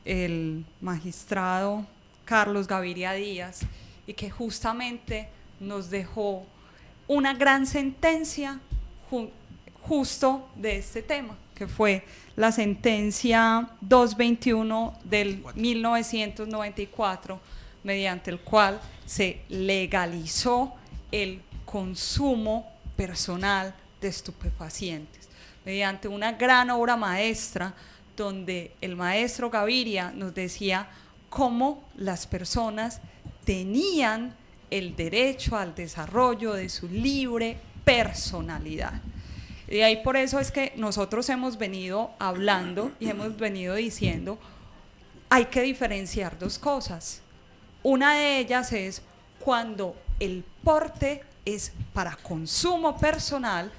el magistrado Carlos Gaviria Díaz, y que justamente nos dejó una gran sentencia justo de este tema, que fue la sentencia 221 del 1994, mediante el cual se legalizó el consumo personal de estupefacientes, mediante una gran obra maestra donde el maestro Gaviria nos decía cómo las personas tenían el derecho al desarrollo de su libre personalidad. Y ahí por eso es que nosotros hemos venido hablando y hemos venido diciendo, hay que diferenciar 2 cosas. Una de ellas es cuando el porte es para consumo personal,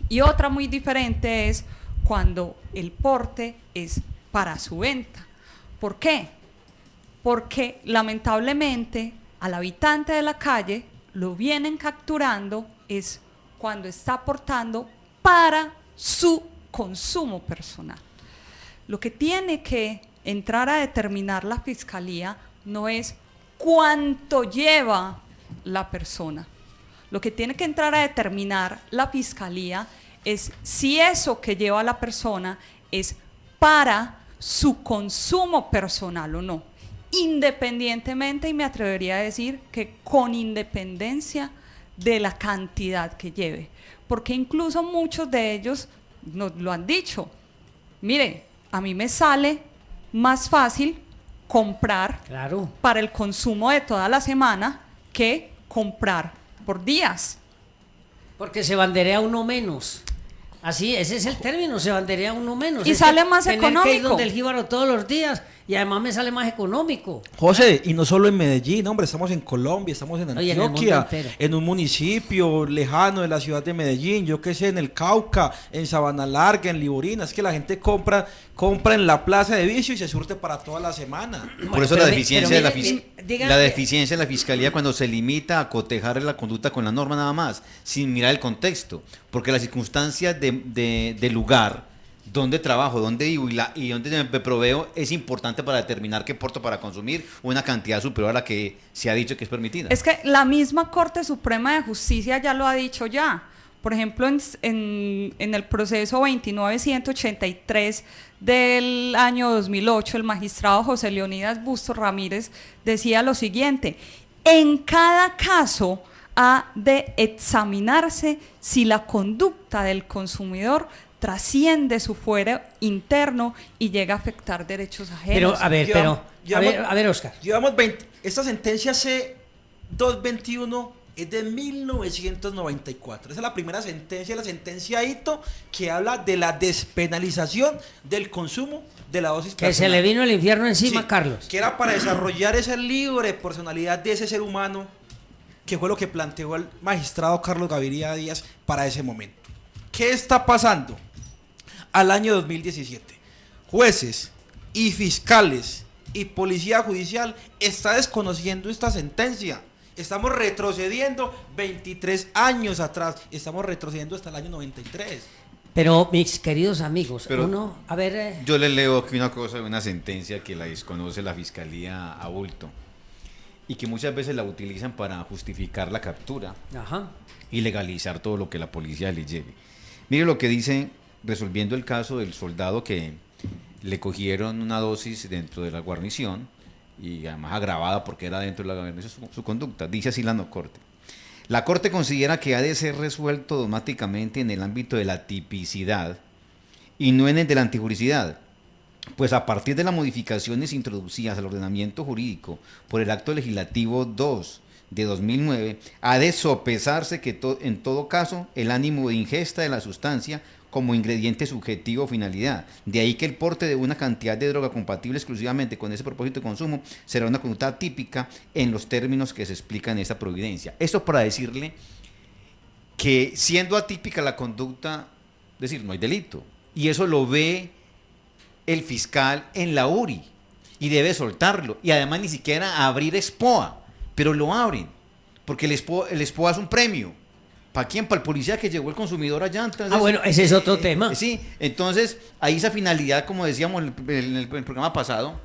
y otra muy diferente es cuando el porte es para su venta. ¿Por qué? Porque lamentablemente al habitante de la calle lo vienen capturando es cuando está portando para su consumo personal. Lo que tiene que entrar a determinar la Fiscalía no es cuánto lleva la persona. Lo que tiene que entrar a determinar la Fiscalía es si eso que lleva la persona es para su consumo personal o no, independientemente, y me atrevería a decir que con independencia de la cantidad que lleve, porque incluso muchos de ellos nos lo han dicho. Mire, a mí me sale más fácil comprar para el consumo de toda la semana que comprar por días. Porque se banderea uno menos. Así, ese es el término, se banderea uno menos. Y Es sale que más tener que ir económico. donde el jíbaro todos los días y además me sale más económico. José, y no solo en Medellín, hombre, estamos en Colombia, estamos en Oye, en el mundo Antioquia, entero. en un municipio lejano de la ciudad de Medellín, yo qué sé, en el Cauca, en Sabana Larga, en Liborina, es que la gente compra en la plaza de vicio y se surte para toda la semana. Por eso pero la mi- deficiencia pero de la, mire, diga la que- deficiencia de la fiscalía cuando se limita a cotejar la conducta con la norma nada más, sin mirar el contexto, porque las circunstancias de lugar, donde trabajo, donde vivo y donde me proveo es importante para determinar qué porto para consumir una cantidad superior a la que se ha dicho que es permitida. Es que la misma Corte Suprema de Justicia ya lo ha dicho ya. Por ejemplo, en el proceso 29183 del año 2008, el magistrado José Leonidas Bustos Ramírez decía lo siguiente: en cada caso ha de examinarse si la conducta del consumidor trasciende su fuero interno y llega a afectar derechos ajenos. Pero, a ver, Llevamos- a ver, Oscar. Llevamos esta sentencia C-221 es de 1994. Esa es la primera sentencia, la sentencia Hito, que habla de la despenalización del consumo de la dosis Que se personal. le vino el infierno encima, Sí, Carlos. que era para desarrollar esa libre personalidad de ese ser humano, que fue lo que planteó el magistrado Carlos Gaviria Díaz para ese momento. ¿Qué está pasando? Al año 2017, jueces y fiscales y policía judicial está desconociendo esta sentencia. Estamos retrocediendo 23 años atrás, estamos retrocediendo hasta el año 93. Pero, mis queridos amigos, Pero- a ver, Yo le leo aquí una cosa, una sentencia que la desconoce la fiscalía a bulto y que muchas veces la utilizan para justificar la captura ajá. y legalizar todo lo que la policía le lleve. Mire lo que dice, resolviendo el caso del soldado que le cogieron una dosis dentro de la guarnición y además agravada porque era dentro de la guarnición su conducta. Dice así la Corte. La Corte considera que ha de ser resuelto dogmáticamente en el ámbito de la tipicidad y no en el de la antijuricidad, pues a partir de las modificaciones introducidas al ordenamiento jurídico por el Acto Legislativo 2 de 2009, ha de sopesarse que en todo caso el ánimo de ingesta de la sustancia como ingrediente subjetivo o finalidad. De ahí que el porte de una cantidad de droga compatible exclusivamente con ese propósito de consumo será una conducta típica en los términos que se explican en esta providencia. Esto para decirle que siendo atípica la conducta, es decir, no hay delito. Y eso lo ve el fiscal en la URI y debe soltarlo. Y además ni siquiera abrir SPOA, pero lo abren, porque el SPOA es un premio. ¿Para quién? Para el policía que llegó el consumidor allá. Entonces, Bueno, ese es otro tema. Sí, entonces ahí esa finalidad, como decíamos en el programa pasado,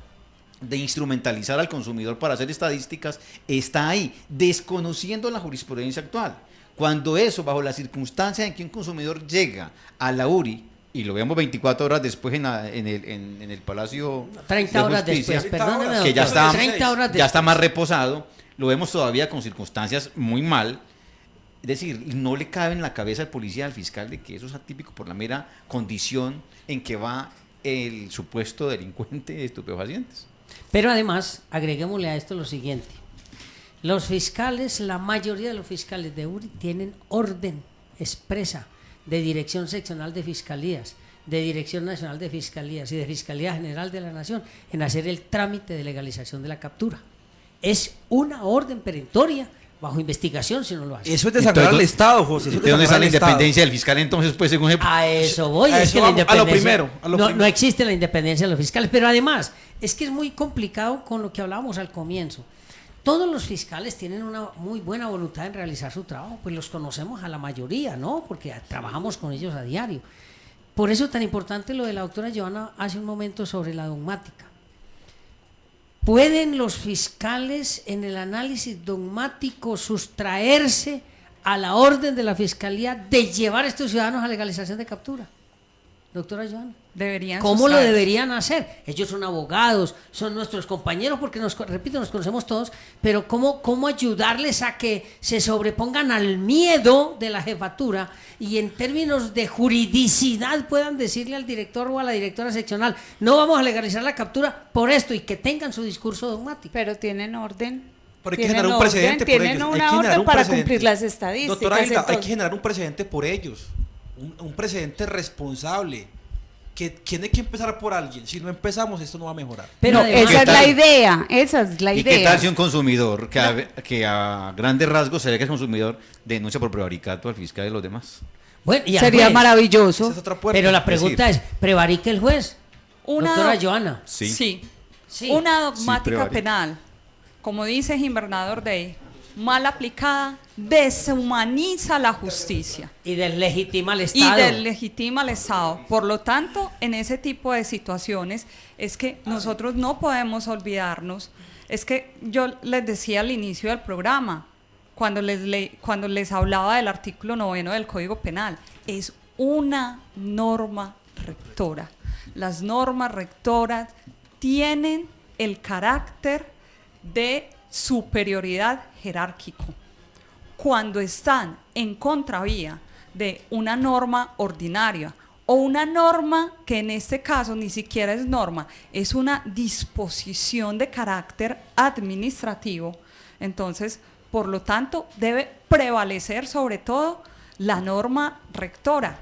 de instrumentalizar al consumidor para hacer estadísticas, está ahí, desconociendo la jurisprudencia actual. Cuando eso, bajo las circunstancias en que un consumidor llega a la URI, y lo vemos 24 horas después en el Palacio 30 de horas Justicia, después, perdóneme, que ya doctor, está, 30 horas ya está después. más reposado, lo vemos todavía con circunstancias muy mal. Es decir, no le cabe en la cabeza al policía, al fiscal, de que eso es atípico por la mera condición en que va el supuesto delincuente de estupefacientes. Pero además, agreguémosle a esto lo siguiente. Los fiscales, la mayoría de los fiscales de URI tienen orden expresa de Dirección Seccional de Fiscalías, de Dirección Nacional de Fiscalías y de Fiscalía General de la Nación en hacer el trámite de legalización de la captura. Es una orden perentoria bajo investigación si no lo hace. Eso es desagradar al Estado, José. eso es ¿De dónde está desagradar la al Estado. independencia del fiscal entonces? Pues según A eso voy, A es eso que la vamos, a lo independencia primero, no existe la independencia de los fiscales, pero además es que es muy complicado con lo que hablábamos al comienzo. Todos los fiscales tienen una muy buena voluntad en realizar su trabajo, pues los conocemos a la mayoría, ¿no? Porque trabajamos con ellos a diario. Por eso es tan importante lo de la doctora Joana hace un momento sobre la dogmática. ¿Pueden los fiscales en el análisis dogmático sustraerse a la orden de la fiscalía de llevar a estos ciudadanos a legalización de captura? Doctora Joana. Deberían ¿Cómo lo sustraerse. deberían hacer? Ellos son abogados, son nuestros compañeros porque repito, nos conocemos todos, pero ¿cómo ayudarles a que se sobrepongan al miedo de la jefatura y en términos de juridicidad puedan decirle al director o a la directora seccional, no vamos a legalizar la captura por esto, y que tengan su discurso dogmático? Pero tienen orden. Pero hay que Tienen generar un orden, precedente por tienen ellos. Hay que una generar orden un para precedente. cumplir las estadísticas. Doctora Hilda, hay que entonces- generar un precedente por ellos. un precedente responsable, que tiene que empezar por alguien. Si no empezamos, esto no va a mejorar. Pero No, esa es la idea, esa es la ¿Y qué idea. tal si un consumidor que a grandes rasgos se ve que es consumidor denuncia por prevaricato al fiscal y los demás? Bueno, y al Sería juez. maravilloso. Esa es otra puerta. Pero la pregunta es, ¿prevarica el juez? Doctora Joana. Sí. Sí. Una dogmática prevarica. penal, como dice Gibernador Day, mal aplicada, deshumaniza la justicia Y deslegitima al y Estado. deslegitima al Estado. Por lo tanto, en ese tipo de situaciones es que nosotros no podemos olvidarnos. Es que yo les decía al inicio del programa, cuando les hablaba del artículo 9 del Código Penal, es una norma rectora. Las normas rectoras tienen el carácter de superioridad jerárquico. Cuando están en contravía de una norma ordinaria o una norma que en este caso ni siquiera es norma, es una disposición de carácter administrativo, entonces, por lo tanto, debe prevalecer sobre todo la norma rectora.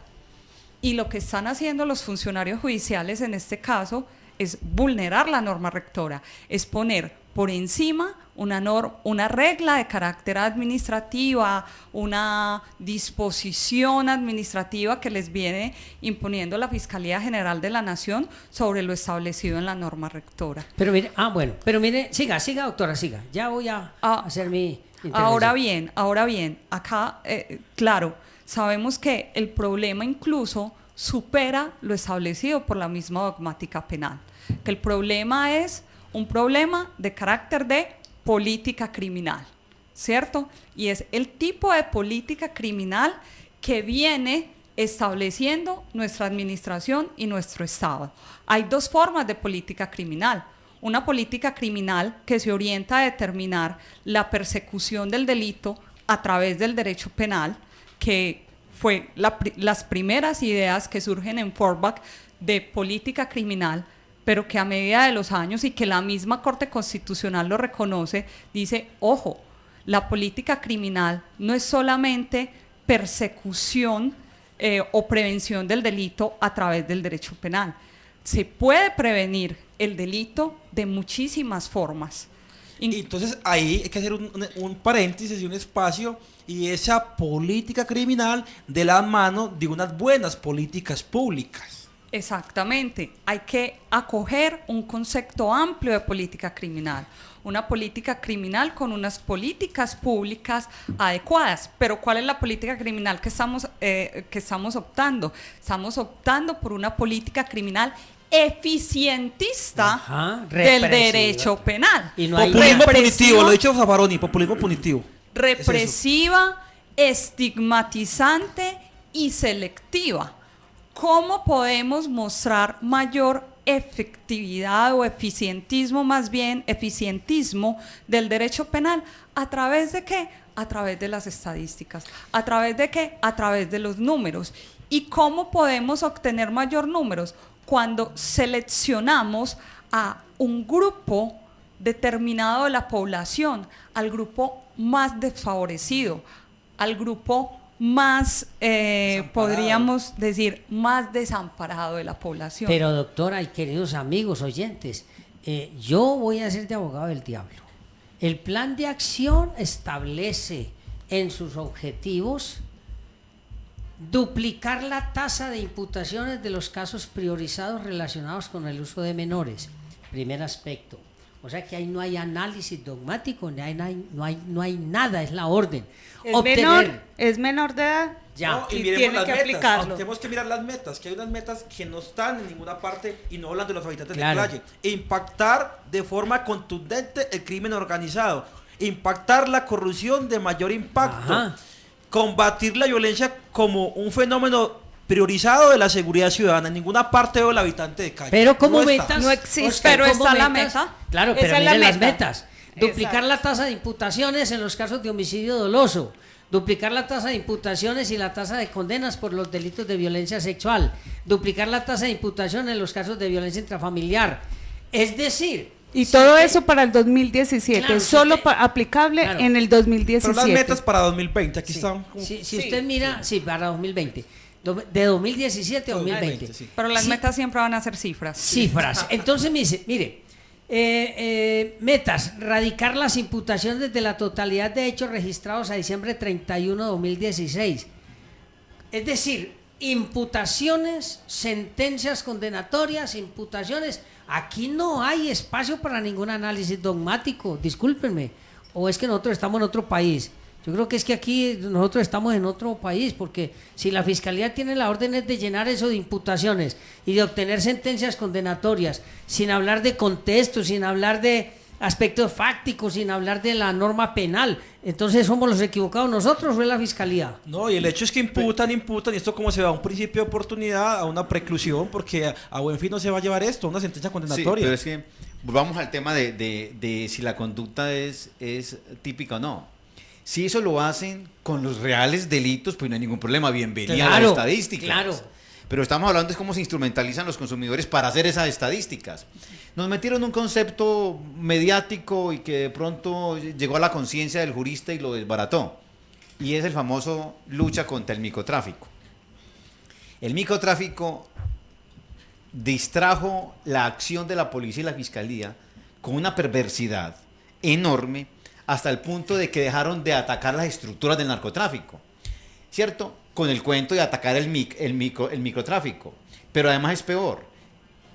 Y lo que están haciendo los funcionarios judiciales en este caso es vulnerar la norma rectora, es poner por encima una regla de carácter administrativa, una disposición administrativa que les viene imponiendo la Fiscalía General de la Nación sobre lo establecido en la norma rectora. Pero mire, siga, doctora, siga. Ya voy a hacer mi intervención. Ahora bien, acá, claro, sabemos que el problema incluso supera lo establecido por la misma dogmática penal, que el problema es un problema de carácter de política criminal, ¿cierto? Y es el tipo de política criminal que viene estableciendo nuestra administración y nuestro Estado. Hay dos formas de política criminal. Una política criminal que se orienta a determinar la persecución del delito a través del derecho penal, que fue las primeras ideas que surgen en Forbach de política criminal, pero que a medida de los años y que la misma Corte Constitucional lo reconoce, dice, ojo, la política criminal no es solamente persecución o prevención del delito a través del derecho penal. Se puede prevenir el delito de muchísimas formas. Y entonces ahí hay que hacer un paréntesis y un espacio, y esa política criminal de la mano de unas buenas políticas públicas. Exactamente, hay que acoger un concepto amplio de política criminal, una política criminal con unas políticas públicas adecuadas. Pero ¿cuál es la política criminal que estamos optando? Estamos optando por una política criminal eficientista del derecho penal. Y no hay Populismo punitivo, lo ha dicho Zaffaroni, populismo punitivo. Represiva, estigmatizante y selectiva. ¿Cómo podemos mostrar mayor efectividad o eficientismo, más bien eficientismo del derecho penal? ¿A través de qué? A través de las estadísticas. ¿A través de qué? A través de los números. ¿Y cómo podemos obtener mayor números? Cuando seleccionamos a un grupo determinado de la población, al grupo más desfavorecido, al grupo más, podríamos decir, más desamparado de la población. Pero doctora y queridos amigos oyentes, yo voy a ser de abogado del diablo. El plan de acción establece en sus objetivos duplicar la tasa de imputaciones de los casos priorizados relacionados con el uso de menores. Primer aspecto. O sea que ahí no hay análisis dogmático, no hay nada, es la orden. Es menor de edad. Ya. No, y Y miremos tiene las que metas. aplicarlo. Tenemos que mirar las metas, que hay unas metas que no están en ninguna parte y no hablan de los habitantes Claro. de playa. Impactar de forma contundente el crimen organizado, impactar la corrupción de mayor impacto, Ajá. combatir la violencia como un fenómeno priorizado de la seguridad ciudadana. En ninguna parte veo el habitante de calle. Pero como No está. metas, No existe. Oscar, Pero como está la metas, meta. Claro, Esa pero es la miren las meta. metas. Duplicar Exacto. la tasa de imputaciones en los casos de homicidio doloso, duplicar la tasa de imputaciones y la tasa de condenas por los delitos de violencia sexual, duplicar la tasa de imputación en los casos de violencia intrafamiliar. Es decir, Y todo eso para el 2017, Claro, solo usted- aplicable Claro. en el 2017. Pero las metas para 2020, aquí sí, están. si usted mira, sí, para 2020, De 2017 a 2020. Sí. Pero las Sí. metas siempre van a ser cifras. Cifras. Entonces me dice, mire, metas, radicar las imputaciones de la totalidad de hechos registrados a diciembre 31 de 2016. Es decir, imputaciones, sentencias condenatorias, imputaciones. Aquí no hay espacio para ningún análisis dogmático, discúlpenme. O es que nosotros estamos en otro país. Yo creo que es que aquí nosotros estamos en otro país, porque si la Fiscalía tiene la orden de llenar eso de imputaciones y de obtener sentencias condenatorias, sin hablar de contexto, sin hablar de aspectos fácticos, sin hablar de la norma penal, entonces somos los equivocados nosotros o es la Fiscalía. No, y el hecho es que imputan, y esto como se va a un principio de oportunidad, a una preclusión, porque a buen fin no se va a llevar esto, a una sentencia Sí, condenatoria. pero es que volvamos al tema de si la conducta es típica o no. Si eso lo hacen con los reales delitos, pues no hay ningún problema, bienvenida a las Claro, estadísticas. claro. Pero estamos hablando de cómo se instrumentalizan los consumidores para hacer esas estadísticas. Nos metieron un concepto mediático y que de pronto llegó a la conciencia del jurista y lo desbarató. Y es el famoso lucha contra el microtráfico. El microtráfico distrajo la acción de la policía y la fiscalía con una perversidad enorme hasta el punto de que dejaron de atacar las estructuras del narcotráfico, ¿cierto? Con el cuento de atacar el microtráfico. Pero además es peor.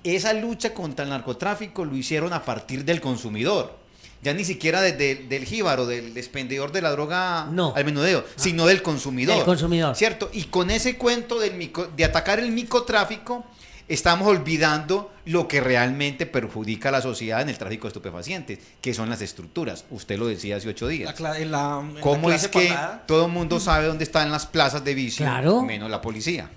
Esa lucha contra el narcotráfico lo hicieron a partir del consumidor. Ya ni siquiera del jíbaro, del expendedor de la droga al menudeo, sino del consumidor. Del consumidor. ¿Cierto? Y con ese cuento de atacar el microtráfico, estamos olvidando lo que realmente perjudica a la sociedad en el tráfico de estupefacientes, que son las estructuras. Usted lo decía hace 8 días. ¿Cómo es que todo el mundo sabe dónde están las plazas de vicio, menos la policía?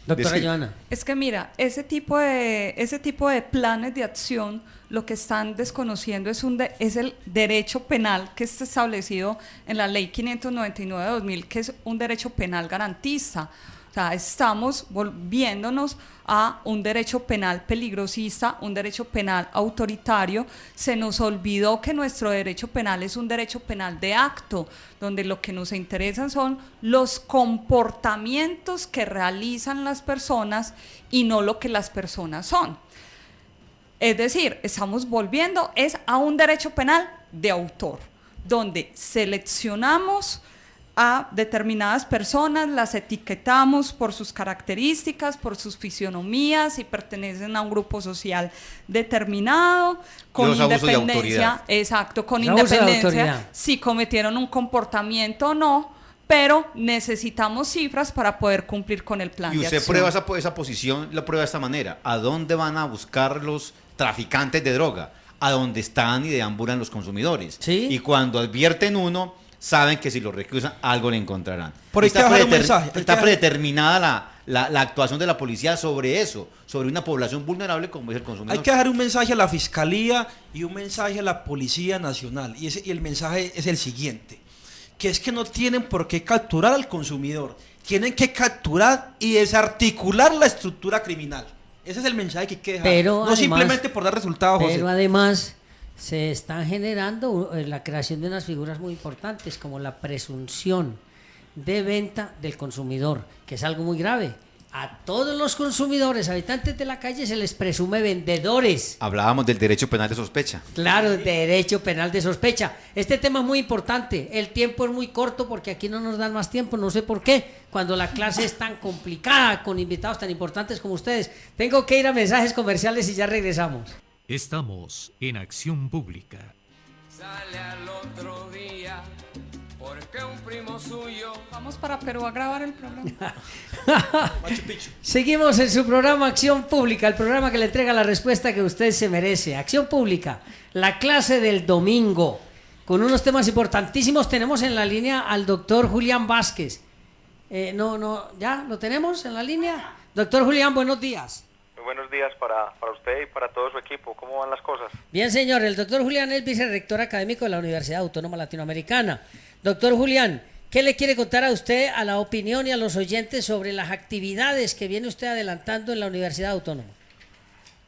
Doctora Johanna. Es que mira, ese tipo de planes de acción, lo que están desconociendo es el derecho penal que está establecido en la Ley 599 de 2000, que es un derecho penal garantista. O sea, estamos volviéndonos a un derecho penal peligrosista, un derecho penal autoritario. Se nos olvidó que nuestro derecho penal es un derecho penal de acto, donde lo que nos interesan son los comportamientos que realizan las personas y no lo que las personas son. Es decir, estamos volviendo a un derecho penal de autor, donde seleccionamos a determinadas personas, las etiquetamos por sus características, por sus fisionomías, si pertenecen a un grupo social determinado, con los abusos de independencia, autoridad. Exacto, con Los abusos de independencia autoridad. si cometieron un comportamiento o no, pero necesitamos cifras para poder cumplir con el plan Y de usted acción. prueba esa posición, la prueba de esta manera. ¿A dónde van a buscar los traficantes de droga? A dónde están y deambulan los consumidores. ¿Sí? Y cuando advierten uno, saben que si lo recusan, algo le encontrarán. Por ahí Está te dejar un mensaje. está predeterminada la actuación de la policía sobre eso, sobre una población vulnerable como es el consumidor. Hay que dejar un mensaje a la Fiscalía y un mensaje a la Policía Nacional. Y el mensaje es el siguiente, que es que no tienen por qué capturar al consumidor, tienen que capturar y desarticular la estructura criminal. Ese es el mensaje que hay que dejar. Pero no además, simplemente por dar resultados, José. Pero además se están generando la creación de unas figuras muy importantes como la presunción de venta del consumidor, que es algo muy grave. A todos los consumidores, habitantes de la calle, se les presume vendedores. Hablábamos del derecho penal de sospecha. Claro, derecho penal de sospecha. Este tema es muy importante. El tiempo es muy corto porque aquí no nos dan más tiempo, no sé por qué, cuando la clase es tan complicada, con invitados tan importantes como ustedes. Tengo que ir a mensajes comerciales y ya regresamos. Estamos en Acción Pública. Sale al otro día porque un primo suyo. Vamos para Perú a grabar el programa. Machu Picchu. Seguimos en su programa Acción Pública, el programa que le entrega la respuesta que usted se merece. Acción Pública, la clase del domingo, con unos importantísimos. Tenemos en la línea al doctor Julián Vázquez. ¿Ya lo tenemos en la línea? Doctor Julián, buenos días. Muy buenos días para usted y para todo su equipo. ¿Cómo van las cosas? Bien, señor. El doctor Julián es vicerrector académico de la Universidad Autónoma Latinoamericana. Doctor Julián, ¿qué le quiere contar a usted, a la opinión y a los oyentes sobre las actividades que viene usted adelantando en la Universidad Autónoma?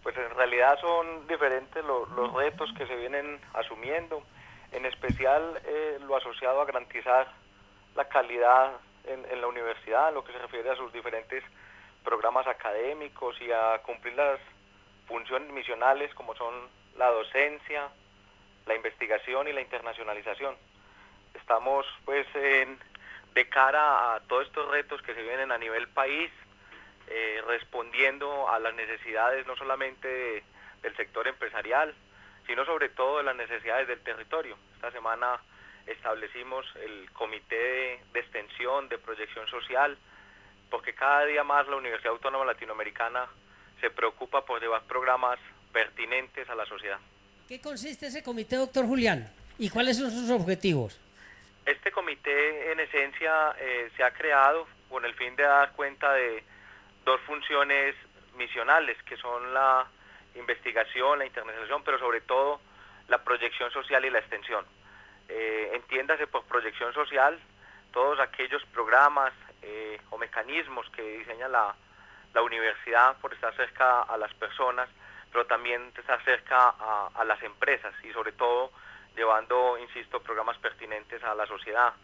Pues en realidad son diferentes los retos que se vienen asumiendo, en especial lo asociado a garantizar la calidad en la universidad, en lo que se refiere a sus diferentes programas académicos y a cumplir las funciones misionales como son la docencia, la investigación y la internacionalización. Estamos pues de cara a todos estos retos que se vienen a nivel país, respondiendo a las necesidades no solamente del sector empresarial, sino sobre todo de las necesidades del territorio. Esta semana establecimos el comité de extensión, de proyección social, porque cada día más la Universidad Autónoma Latinoamericana se preocupa por llevar programas pertinentes a la sociedad. ¿Qué consiste ese comité, doctor Julián? ¿Y cuáles son sus objetivos? Este comité, en esencia, se ha creado con el fin de dar cuenta de dos funciones misionales, que son la investigación, la internacionalización, pero sobre todo la proyección social y la extensión. Entiéndase por proyección social todos aquellos programas o mecanismos que diseña la universidad por estar cerca a las personas, pero también estar cerca a las empresas y sobre todo llevando, insisto, programas pertinentes a la sociedad.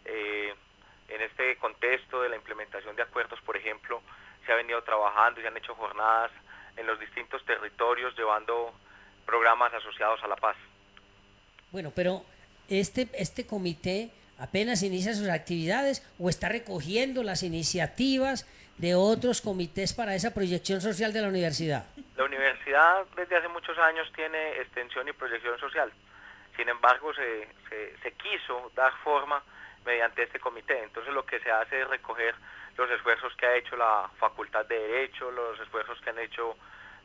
En este contexto de la implementación de acuerdos, por ejemplo, se ha venido trabajando y se han hecho jornadas en los distintos territorios llevando programas asociados a la paz. Bueno, pero este comité apenas inicia sus actividades o está recogiendo las iniciativas de otros comités para esa proyección social de la universidad. La universidad desde hace muchos años tiene extensión y proyección social. Sin embargo, se quiso dar forma mediante este comité. Entonces lo que se hace es recoger los esfuerzos que ha hecho la Facultad de Derecho, los esfuerzos que han hecho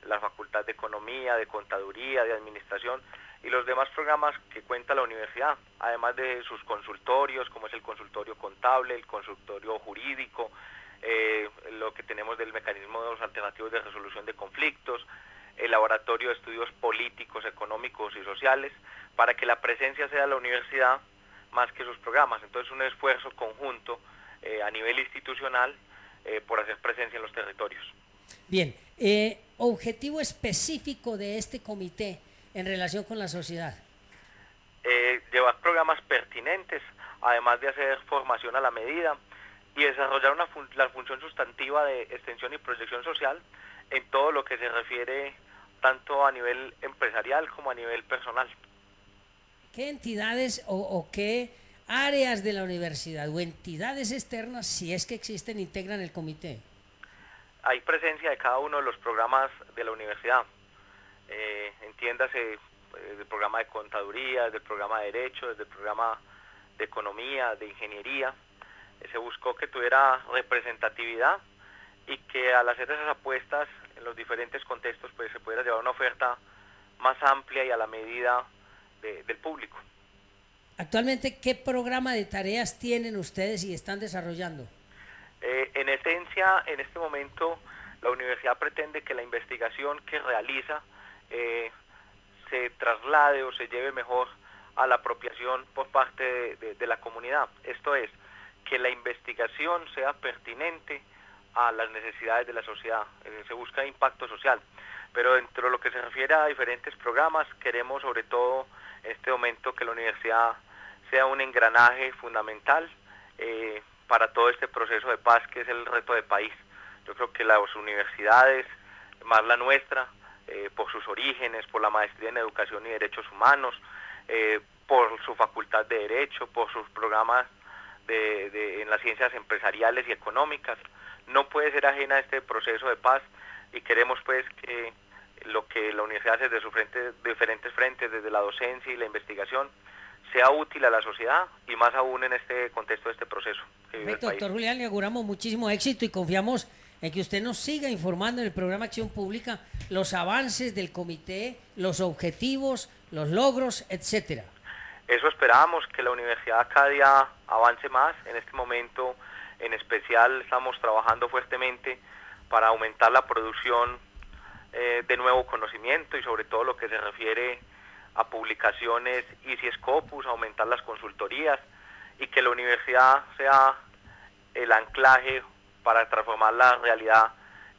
la Facultad de Economía, de Contaduría, de Administración y los demás programas que cuenta la universidad, además de sus consultorios, como es el consultorio contable, el consultorio jurídico, lo que tenemos del mecanismo de los alternativos de resolución de conflictos, el laboratorio de estudios políticos, económicos y sociales, para que la presencia sea de la universidad más que sus programas. Entonces un esfuerzo conjunto a nivel institucional por hacer presencia en los territorios. Bien, objetivo específico de este comité en relación con la sociedad. Llevar programas pertinentes, además de hacer formación a la medida y desarrollar la función sustantiva de extensión y proyección social en todo lo que se refiere tanto a nivel empresarial como a nivel personal. ¿Qué entidades o qué áreas de la universidad o entidades externas, si es que existen, integran el comité? Hay presencia de cada uno de los programas de la universidad. Entiéndase del programa de contaduría, del programa de derecho, del programa de economía, de ingeniería. Se buscó que tuviera representatividad y que al hacer esas apuestas en los diferentes contextos pues se pudiera llevar una oferta más amplia y a la medida del público. Actualmente, ¿qué programa de tareas tienen ustedes y están desarrollando? En esencia, en este momento, la universidad pretende que la investigación que realiza se traslade o se lleve mejor a la apropiación por parte de la comunidad. Esto es, que la investigación sea pertinente a las necesidades de la sociedad. Se busca impacto social. Pero dentro de lo que se refiere a diferentes programas, queremos sobre todo en este momento que la universidad sea un engranaje fundamental para todo este proceso de paz que es el reto de país. Yo creo que las universidades, más la nuestra, por sus orígenes, por la maestría en educación y derechos humanos, por su facultad de derecho, por sus programas en las ciencias empresariales y económicas, no puede ser ajena a este proceso de paz y queremos pues que lo que la universidad hace desde sus diferentes frentes, desde la docencia y la investigación, sea útil a la sociedad y más aún en este contexto de este proceso que vive el país. Doctor Julián, le auguramos muchísimo éxito y confiamos en que usted nos siga informando en el programa Acción Pública los avances del comité, los objetivos, los logros, etcétera. Eso esperamos, que la universidad cada día avance más. En este momento en especial estamos trabajando fuertemente para aumentar la producción de nuevo conocimiento y sobre todo lo que se refiere a publicaciones Easy Scopus, aumentar las consultorías y que la universidad sea el anclaje para transformar la realidad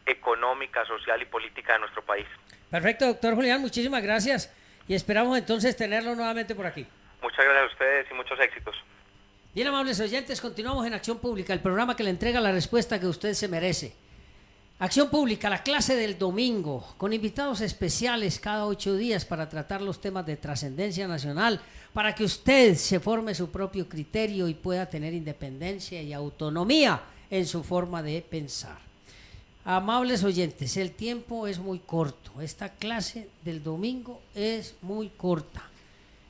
económica, social y política de nuestro país. Perfecto, doctor Julián, muchísimas gracias y esperamos entonces tenerlo nuevamente por aquí. Muchas gracias a ustedes y muchos éxitos. Bien, amables oyentes, continuamos en Acción Pública, el programa que le entrega la respuesta que usted se merece. Acción Pública, la clase del domingo, con invitados especiales cada 8 días para tratar los temas de trascendencia nacional, para que usted se forme su propio criterio y pueda tener independencia y autonomía en su forma de pensar. Amables oyentes, el tiempo es muy corto, esta clase del domingo es muy corta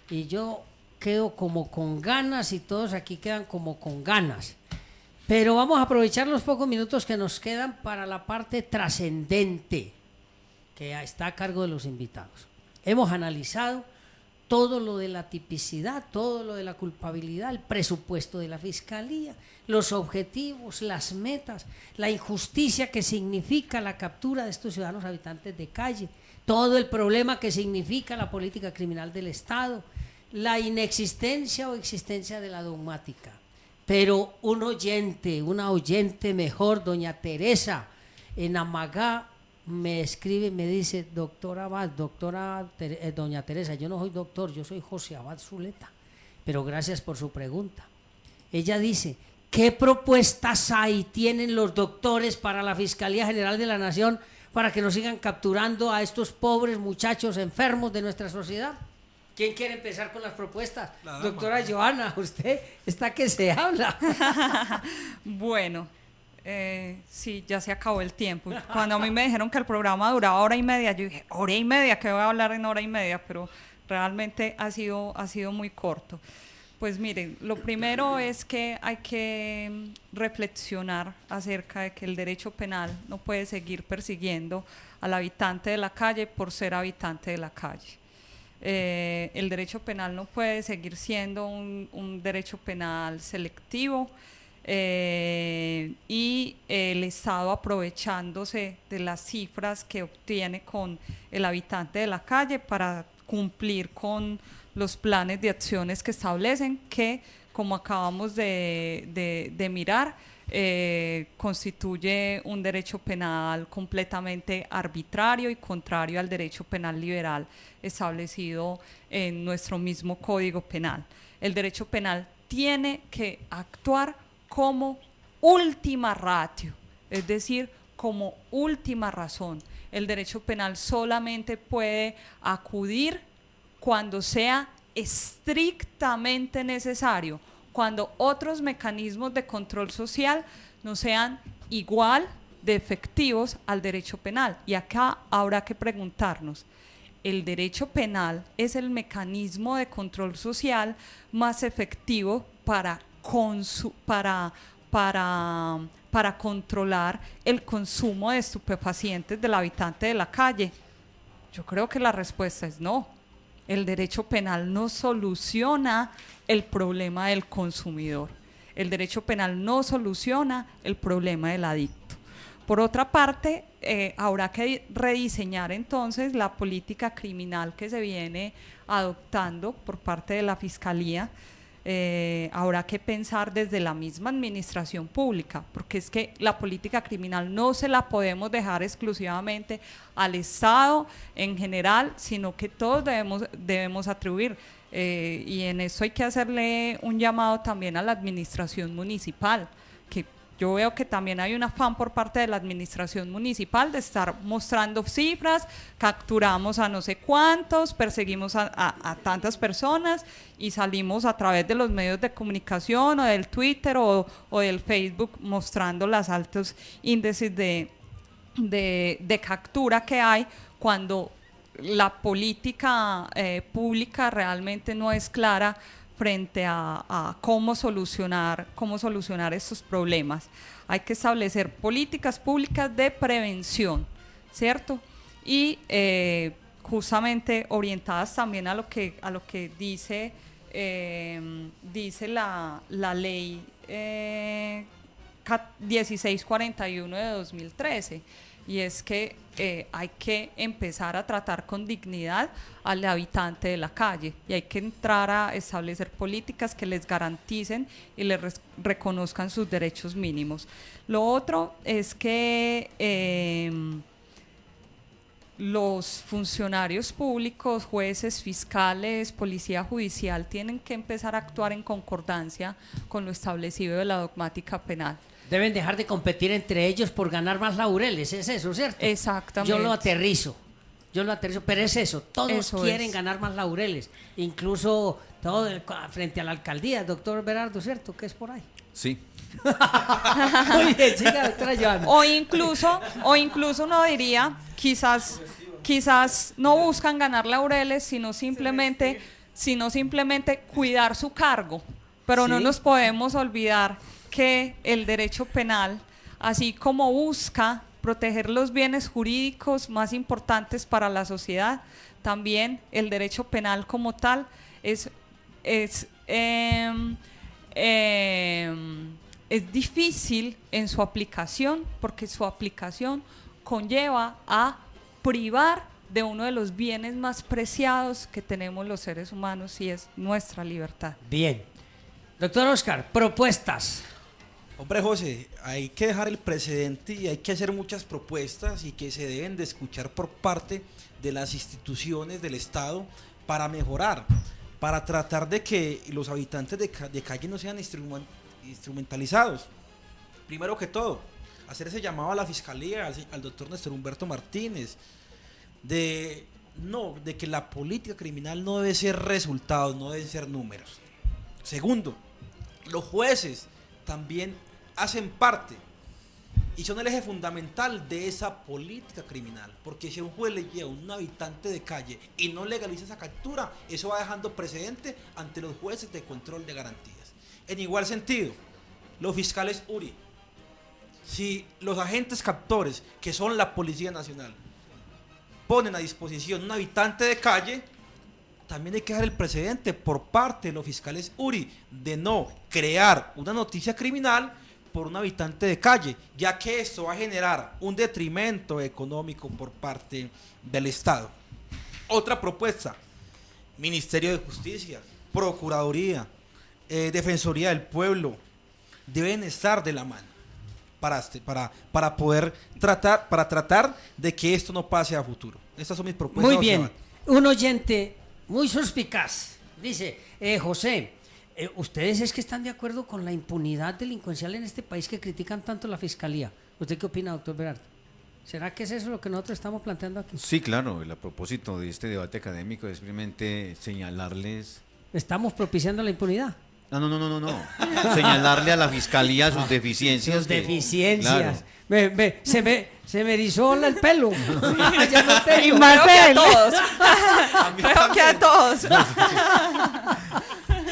y yo quedo como con ganas y todos aquí quedan como con ganas. Pero vamos a aprovechar los pocos minutos que nos quedan para la parte trascendente que está a cargo de los invitados. Hemos analizado todo lo de la tipicidad, todo lo de la culpabilidad, el presupuesto de la fiscalía, los objetivos, las metas, la injusticia que significa la captura de estos ciudadanos habitantes de calle, todo el problema que significa la política criminal del Estado, la inexistencia o existencia de la dogmática. Pero una oyente mejor, doña Teresa, en Amagá, me escribe y me dice: doctora Abad, doña Teresa, yo no soy doctor, yo soy José Abad Zuleta, pero gracias por su pregunta. Ella dice: ¿qué propuestas tienen los doctores para la Fiscalía General de la Nación para que nos sigan capturando a estos pobres muchachos enfermos de nuestra sociedad? ¿Quién quiere empezar con las propuestas? Doctora Johanna, usted está que se habla. Bueno, sí, ya se acabó el tiempo. Cuando a mí me dijeron que el programa duraba 1 hora y media, yo dije, 1 hora y media, ¿qué voy a hablar en 1 hora y media? Pero realmente ha sido muy corto. Pues miren, lo primero es que hay que reflexionar acerca de que el derecho penal no puede seguir persiguiendo al habitante de la calle por ser habitante de la calle. El derecho penal no puede seguir siendo un derecho penal selectivo y el Estado aprovechándose de las cifras que obtiene con el habitante de la calle para cumplir con los planes de acciones que establecen, que como acabamos de mirar, constituye un derecho penal completamente arbitrario y contrario al derecho penal liberal establecido en nuestro mismo Código Penal. El derecho penal tiene que actuar como última ratio, es decir, como última razón. El derecho penal solamente puede acudir cuando sea estrictamente necesario, cuando otros mecanismos de control social no sean igual de efectivos al derecho penal. Y acá habrá que preguntarnos, ¿el derecho penal es el mecanismo de control social más efectivo para controlar el consumo de estupefacientes del habitante de la calle? Yo creo que la respuesta es no. El derecho penal no soluciona el problema del consumidor. El derecho penal no soluciona el problema del adicto. Por otra parte, habrá que rediseñar entonces la política criminal que se viene adoptando por parte de la Fiscalía. Habrá que pensar desde la misma administración pública, porque es que la política criminal no se la podemos dejar exclusivamente al Estado en general, sino que todos debemos atribuir, y en eso hay que hacerle un llamado también a la administración municipal, que yo veo que también hay un afán por parte de la administración municipal de estar mostrando cifras, capturamos a no sé cuántos, perseguimos a tantas personas y salimos a través de los medios de comunicación o del Twitter o del Facebook mostrando los altos índices de captura que hay, cuando la política pública realmente no es clara frente a cómo solucionar estos problemas. Hay que establecer políticas públicas de prevención, ¿cierto? Y justamente orientadas también a lo que dice la ley 1641 de 2013, y es que hay que empezar a tratar con dignidad al habitante de la calle y hay que entrar a establecer políticas que les garanticen y les reconozcan sus derechos mínimos. Lo otro es que los funcionarios públicos, jueces, fiscales, policía judicial, tienen que empezar a actuar en concordancia con lo establecido de la dogmática penal. Deben dejar de competir entre ellos por ganar más laureles, es eso, ¿cierto? Exactamente. Yo lo aterrizo, pero es eso, todos Eso quieren es. ganar más laureles, incluso todo frente a la alcaldía, doctor Berardo, ¿cierto? Que es por ahí. Sí. Muy bien, siga, doctora Joana. O incluso uno diría, quizás no buscan ganar laureles, sino simplemente cuidar su cargo. Pero no Sí. nos podemos olvidar que el derecho penal, así como busca proteger los bienes jurídicos más importantes para la sociedad, también el derecho penal como tal es difícil en su aplicación, porque su aplicación conlleva a privar de uno de los bienes más preciados que tenemos los seres humanos, y es nuestra libertad. Bien. Doctor Oscar, propuestas. Hombre, José, hay que dejar el precedente y hay que hacer muchas propuestas y que se deben de escuchar por parte de las instituciones del Estado para mejorar, para tratar de que los habitantes de calle no sean instrumentalizados. Primero que todo, hacer ese llamado a la Fiscalía, al doctor Néstor Humberto Martínez, de que la política criminal no debe ser resultados, no deben ser números. Segundo, los jueces también hacen parte y son el eje fundamental de esa política criminal, porque si a un juez le lleva un habitante de calle y no legaliza esa captura, eso va dejando precedente ante los jueces de control de garantías. En igual sentido, los fiscales URI, si los agentes captores, que son la Policía Nacional, ponen a disposición un habitante de calle, también hay que dejar el precedente por parte de los fiscales URI de no crear una noticia criminal por un habitante de calle, ya que esto va a generar un detrimento económico por parte del Estado. Otra propuesta: Ministerio de Justicia, Procuraduría, Defensoría del Pueblo, deben estar de la mano para poder tratar de que esto no pase a futuro. Estas son mis propuestas. Muy bien. Un oyente muy suspicaz dice, José, ustedes es que están de acuerdo con la impunidad delincuencial en este país que critican tanto la Fiscalía. ¿Usted qué opina, doctor Berardo? ¿Será que es eso lo que nosotros estamos planteando aquí? Sí, claro, el propósito de este debate académico es simplemente señalarles... ¿Estamos propiciando la impunidad? No. Señalarle a la Fiscalía sus deficiencias. Sus deficiencias. Claro. Se me erizó el pelo. Y Marcelo. Creo que a todos.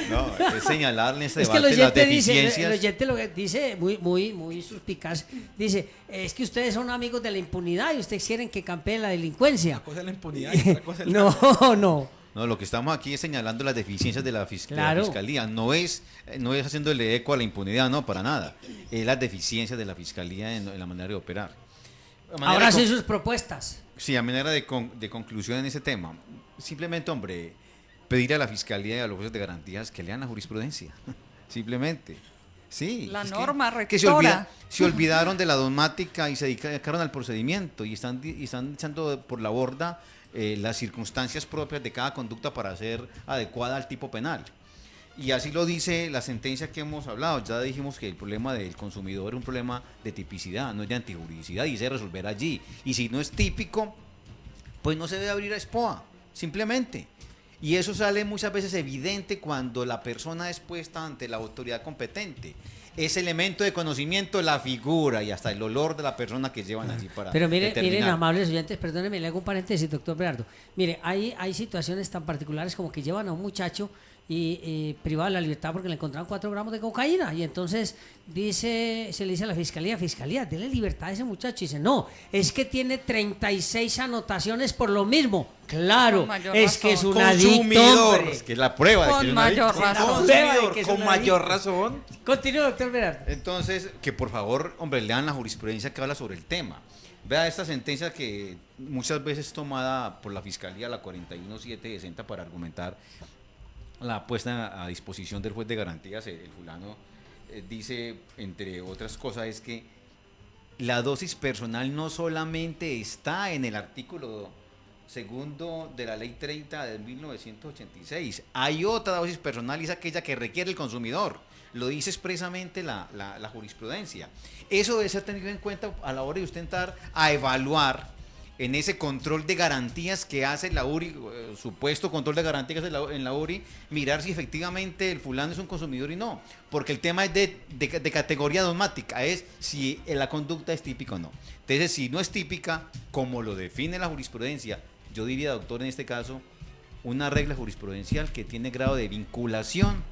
No, es señalarle este Es que debate el las oyente deficiencias. lo que dice muy suspicaz, dice, es que ustedes son amigos de la impunidad y ustedes quieren que campee la delincuencia. Una cosa es la impunidad y otra cosa es la... No. No, lo que estamos aquí es señalando las deficiencias de la Claro. Fiscalía. No es haciéndole eco a la impunidad, no, para nada. Es las deficiencias de la Fiscalía en la manera de operar. Ahora sí sus propuestas. Sí, a manera de conclusión en ese tema, simplemente, hombre, pedir a la Fiscalía y a los jueces de garantías que lean la jurisprudencia. Simplemente. Sí. La es norma que rectora. se olvidaron de la dogmática y se dedicaron al procedimiento y están echando por la borda las circunstancias propias de cada conducta para ser adecuada al tipo penal. Y así lo dice la sentencia que hemos hablado. Ya dijimos que el problema del consumidor es un problema de tipicidad, no es de antijuridicidad, y se resolver allí. Y si no es típico, pues no se debe abrir a SPOA, simplemente. Y eso sale muchas veces evidente cuando la persona es puesta ante la autoridad competente. Ese elemento de conocimiento, la figura y hasta el olor de la persona que llevan allí para Pero miren, determinar. amables oyentes, perdónenme, le hago un paréntesis, doctor Berardo. Mire, hay situaciones tan particulares como que llevan a un muchacho y privado de la libertad porque le encontraron 4 gramos de cocaína, y entonces se le dice a la fiscalía, dele libertad a ese muchacho, y dice, no, es que tiene 36 anotaciones por lo mismo. Claro, es que es un adicto, hombre. Es que es la prueba de que Con es un mayor adicto. razón. Con mayor razón. Continúa, doctor Berardo. Entonces, que por favor, hombre, lean la jurisprudencia que habla sobre el tema. Vea esta sentencia que muchas veces es tomada por la Fiscalía, la 41760, para argumentar la puesta a disposición del juez de garantías. El fulano dice, entre otras cosas, es que la dosis personal no solamente está en el artículo segundo de la ley 30 de 1986, hay otra dosis personal y es aquella que requiere el consumidor, lo dice expresamente la jurisprudencia. Eso debe ser tenido en cuenta a la hora de usted entrar a evaluar en ese control de garantías que hace la URI, supuesto control de garantías que hace en la URI, mirar si efectivamente el fulano es un consumidor y no, porque el tema es de categoría dogmática, es si la conducta es típica o no. Entonces, si no es típica, como lo define la jurisprudencia, yo diría, doctor, en este caso, una regla jurisprudencial que tiene grado de vinculación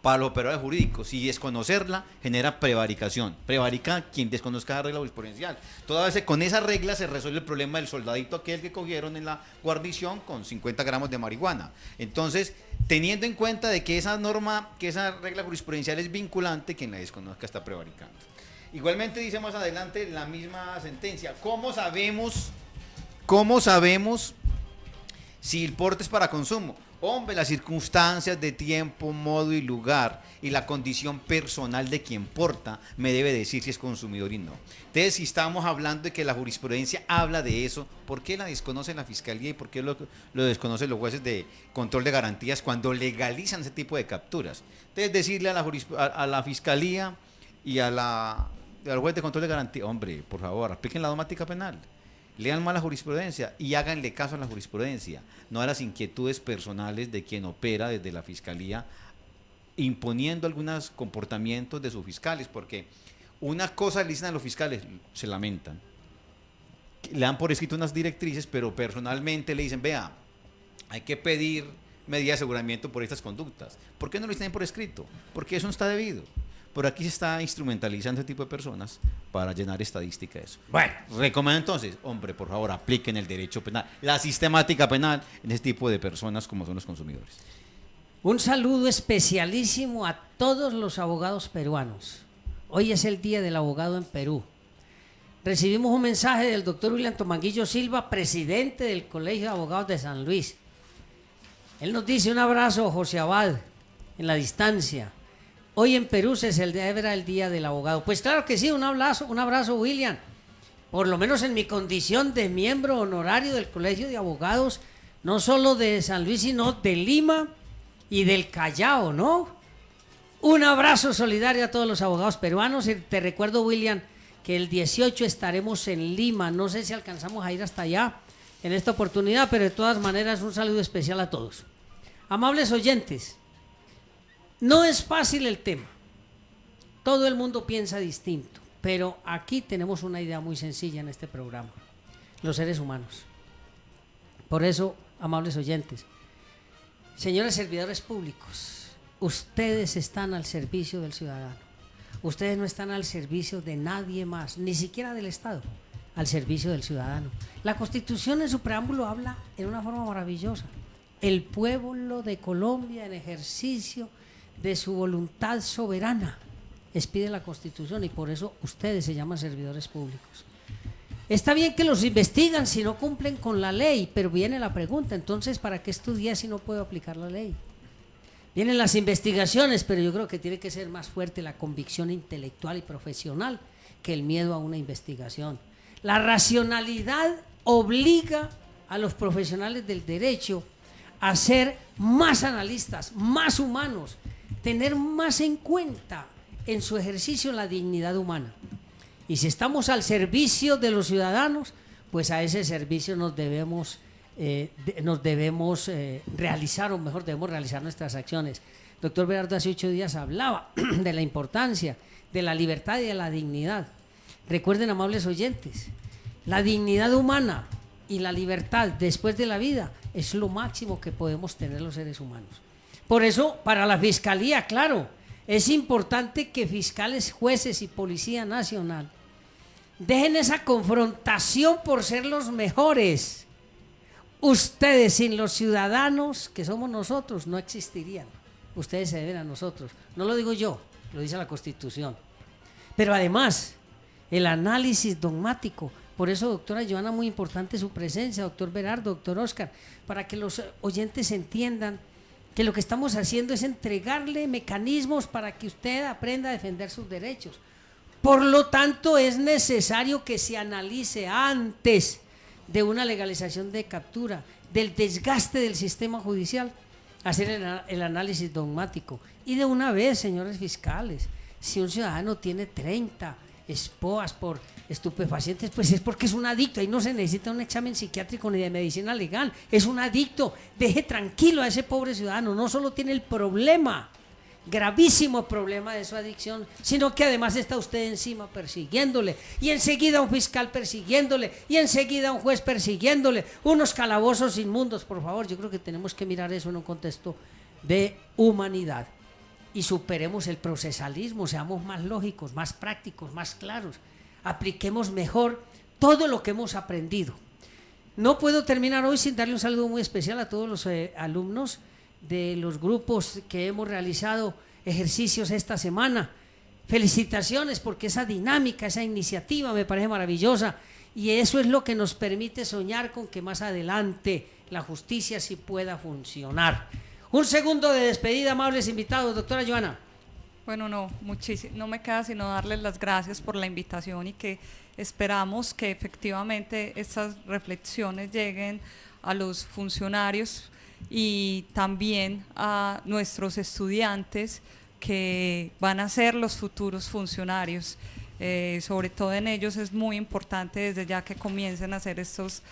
para los operadores jurídicos. Si desconocerla genera prevaricación. Prevarica quien desconozca la regla jurisprudencial. Toda vez con esa regla se resuelve el problema del soldadito aquel que cogieron en la guarnición con 50 gramos de marihuana. Entonces, teniendo en cuenta de que esa norma, que esa regla jurisprudencial es vinculante, quien la desconozca está prevaricando. Igualmente dice más adelante la misma sentencia. ¿Cómo sabemos si el porte es para consumo? Hombre, las circunstancias de tiempo, modo y lugar y la condición personal de quien porta me debe decir si es consumidor y no. Entonces, si estamos hablando de que la jurisprudencia habla de eso, ¿por qué la desconoce la Fiscalía y por qué lo desconocen los jueces de control de garantías cuando legalizan ese tipo de capturas? Entonces, decirle a la Fiscalía y al juez de control de garantías, hombre, por favor, apliquen la dogmática penal. Lean más la jurisprudencia y háganle caso a la jurisprudencia, no a las inquietudes personales de quien opera desde la Fiscalía imponiendo algunos comportamientos de sus fiscales, porque una cosa le dicen a los fiscales, se lamentan, le dan por escrito unas directrices, pero personalmente le dicen, vea, hay que pedir medidas de aseguramiento por estas conductas. ¿Por qué no lo dicen por escrito? Porque eso no está debido. Por aquí se está instrumentalizando ese tipo de personas para llenar estadística de eso. Bueno, recomiendo entonces, hombre, por favor, apliquen el derecho penal, la sistemática penal en ese tipo de personas como son los consumidores. Un saludo especialísimo a todos los abogados peruanos. Hoy es el Día del Abogado en Perú. Recibimos un mensaje del doctor William Tomanguillo Silva, presidente del Colegio de Abogados de San Luis. Él nos dice: un abrazo, José Abad, en la distancia. Hoy en Perú se celebra el Día del Abogado. Pues claro que sí, un abrazo, William. Por lo menos en mi condición de miembro honorario del Colegio de Abogados, no solo de San Luis, sino de Lima y del Callao, ¿no? Un abrazo solidario a todos los abogados peruanos. Y te recuerdo, William, que el 18 estaremos en Lima. No sé si alcanzamos a ir hasta allá en esta oportunidad, pero de todas maneras un saludo especial a todos. Amables oyentes, no es fácil el tema, todo el mundo piensa distinto, pero aquí tenemos una idea muy sencilla en este programa: los seres humanos. Por eso, amables oyentes, señores servidores públicos, ustedes están al servicio del ciudadano, ustedes no están al servicio de nadie más, ni siquiera del Estado, al servicio del ciudadano. La Constitución en su preámbulo habla en una forma maravillosa: el pueblo de Colombia en ejercicio de su voluntad soberana expide la Constitución, y por eso ustedes se llaman servidores públicos. Está bien que los investigan si no cumplen con la ley, pero viene la pregunta: entonces, ¿para qué estudié si no puedo aplicar la ley? Vienen las investigaciones, pero yo creo que tiene que ser más fuerte la convicción intelectual y profesional que el miedo a una investigación. La racionalidad obliga a los profesionales del derecho a ser más analistas, más humanos, tener más en cuenta en su ejercicio la dignidad humana. Y si estamos al servicio de los ciudadanos, pues a ese servicio nos debemos realizar, o mejor, debemos realizar nuestras acciones. Doctor Berardo hace 8 días hablaba de la importancia de la libertad y de la dignidad. Recuerden, amables oyentes, la dignidad humana y la libertad después de la vida es lo máximo que podemos tener los seres humanos. Por eso, para la Fiscalía, claro, es importante que fiscales, jueces y Policía Nacional dejen esa confrontación por ser los mejores. Ustedes, sin los ciudadanos que somos nosotros, no existirían. Ustedes se deben a nosotros. No lo digo yo, lo dice la Constitución. Pero además, el análisis dogmático. Por eso, doctora Joana, muy importante su presencia, doctor Berardo, doctor Oscar, para que los oyentes entiendan que lo que estamos haciendo es entregarle mecanismos para que usted aprenda a defender sus derechos. Por lo tanto, es necesario que se analice antes de una legalización de captura, del desgaste del sistema judicial, hacer el análisis dogmático. Y de una vez, señores fiscales, si un ciudadano tiene 30 espoas por estupefacientes, pues es porque es un adicto. Ahí no se necesita un examen psiquiátrico ni de medicina legal, es un adicto. Deje tranquilo a ese pobre ciudadano, no solo tiene el problema, gravísimo problema de su adicción, sino que además está usted encima persiguiéndole, y enseguida un fiscal persiguiéndole, y enseguida un juez persiguiéndole, unos calabozos inmundos. Por favor, yo creo que tenemos que mirar eso en un contexto de humanidad, y superemos el procesalismo, seamos más lógicos, más prácticos, más claros, apliquemos mejor todo lo que hemos aprendido. No puedo terminar hoy sin darle un saludo muy especial a todos los alumnos de los grupos que hemos realizado ejercicios esta semana. Felicitaciones, porque esa dinámica, esa iniciativa me parece maravillosa, y eso es lo que nos permite soñar con que más adelante la justicia sí pueda funcionar. Un segundo de despedida, amables invitados. Doctora Johanna. Bueno, no me queda sino darles las gracias por la invitación, y que esperamos que efectivamente estas reflexiones lleguen a los funcionarios y también a nuestros estudiantes, que van a ser los futuros funcionarios. Sobre todo en ellos es muy importante desde ya que comiencen a hacer estas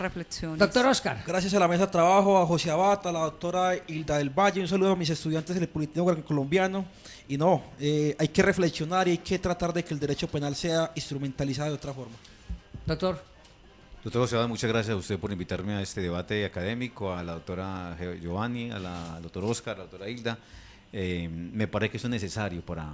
reflexiones. Doctor Oscar. Gracias a la mesa de trabajo, a José Abad, a la doctora Hilda del Valle, un saludo a mis estudiantes del Politécnico Colombiano. Y no, hay que reflexionar y hay que tratar de que el derecho penal sea instrumentalizado de otra forma. Doctor José Abad, muchas gracias a usted por invitarme a este debate académico, a la doctora Giovanni, al doctor Oscar, a la doctora Hilda. Me parece que eso es necesario para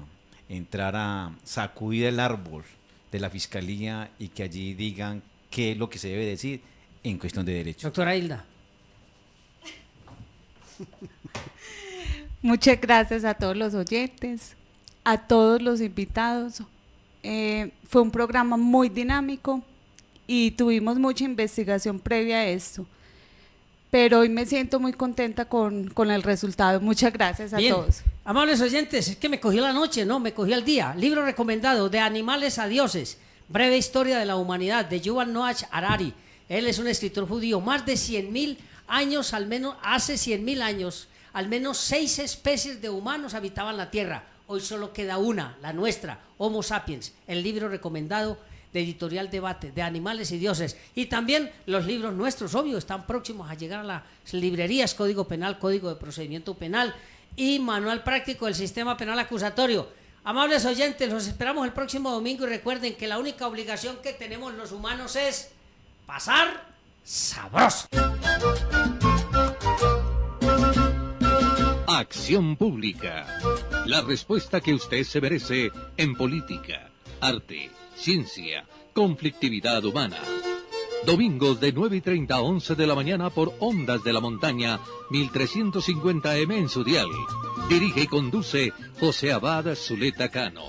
entrar a sacudir el árbol de la Fiscalía y que allí digan qué es lo que se debe decir en cuestión de derecho. Doctora Hilda. Muchas gracias a todos los oyentes, a todos los invitados. Fue un programa muy dinámico y tuvimos mucha investigación previa a esto, pero hoy me siento muy contenta con el resultado. Muchas gracias a todos. Amables oyentes, es que me cogió la noche, no, me cogió el día. Libro recomendado, De animales a dioses, breve historia de la humanidad, de Yuval Noah Harari. Él es un escritor judío. Más de 100.000 años, al menos hace 100.000 años, al menos 6 especies de humanos habitaban la Tierra. Hoy solo queda una, la nuestra, Homo sapiens. El libro recomendado de Editorial Debate, De animales y dioses. Y también los libros nuestros, obvio, están próximos a llegar a las librerías: Código Penal, Código de Procedimiento Penal y Manual Práctico del Sistema Penal Acusatorio. Amables oyentes, los esperamos el próximo domingo, y recuerden que la única obligación que tenemos los humanos es pasar sabroso. Acción pública. La respuesta que usted se merece en política, arte, ciencia, conflictividad humana. Domingos de 9:30 a 11 de la mañana por Ondas de la Montaña, 1350M en su dial. Dirige y conduce José Abad Zuleta Cano.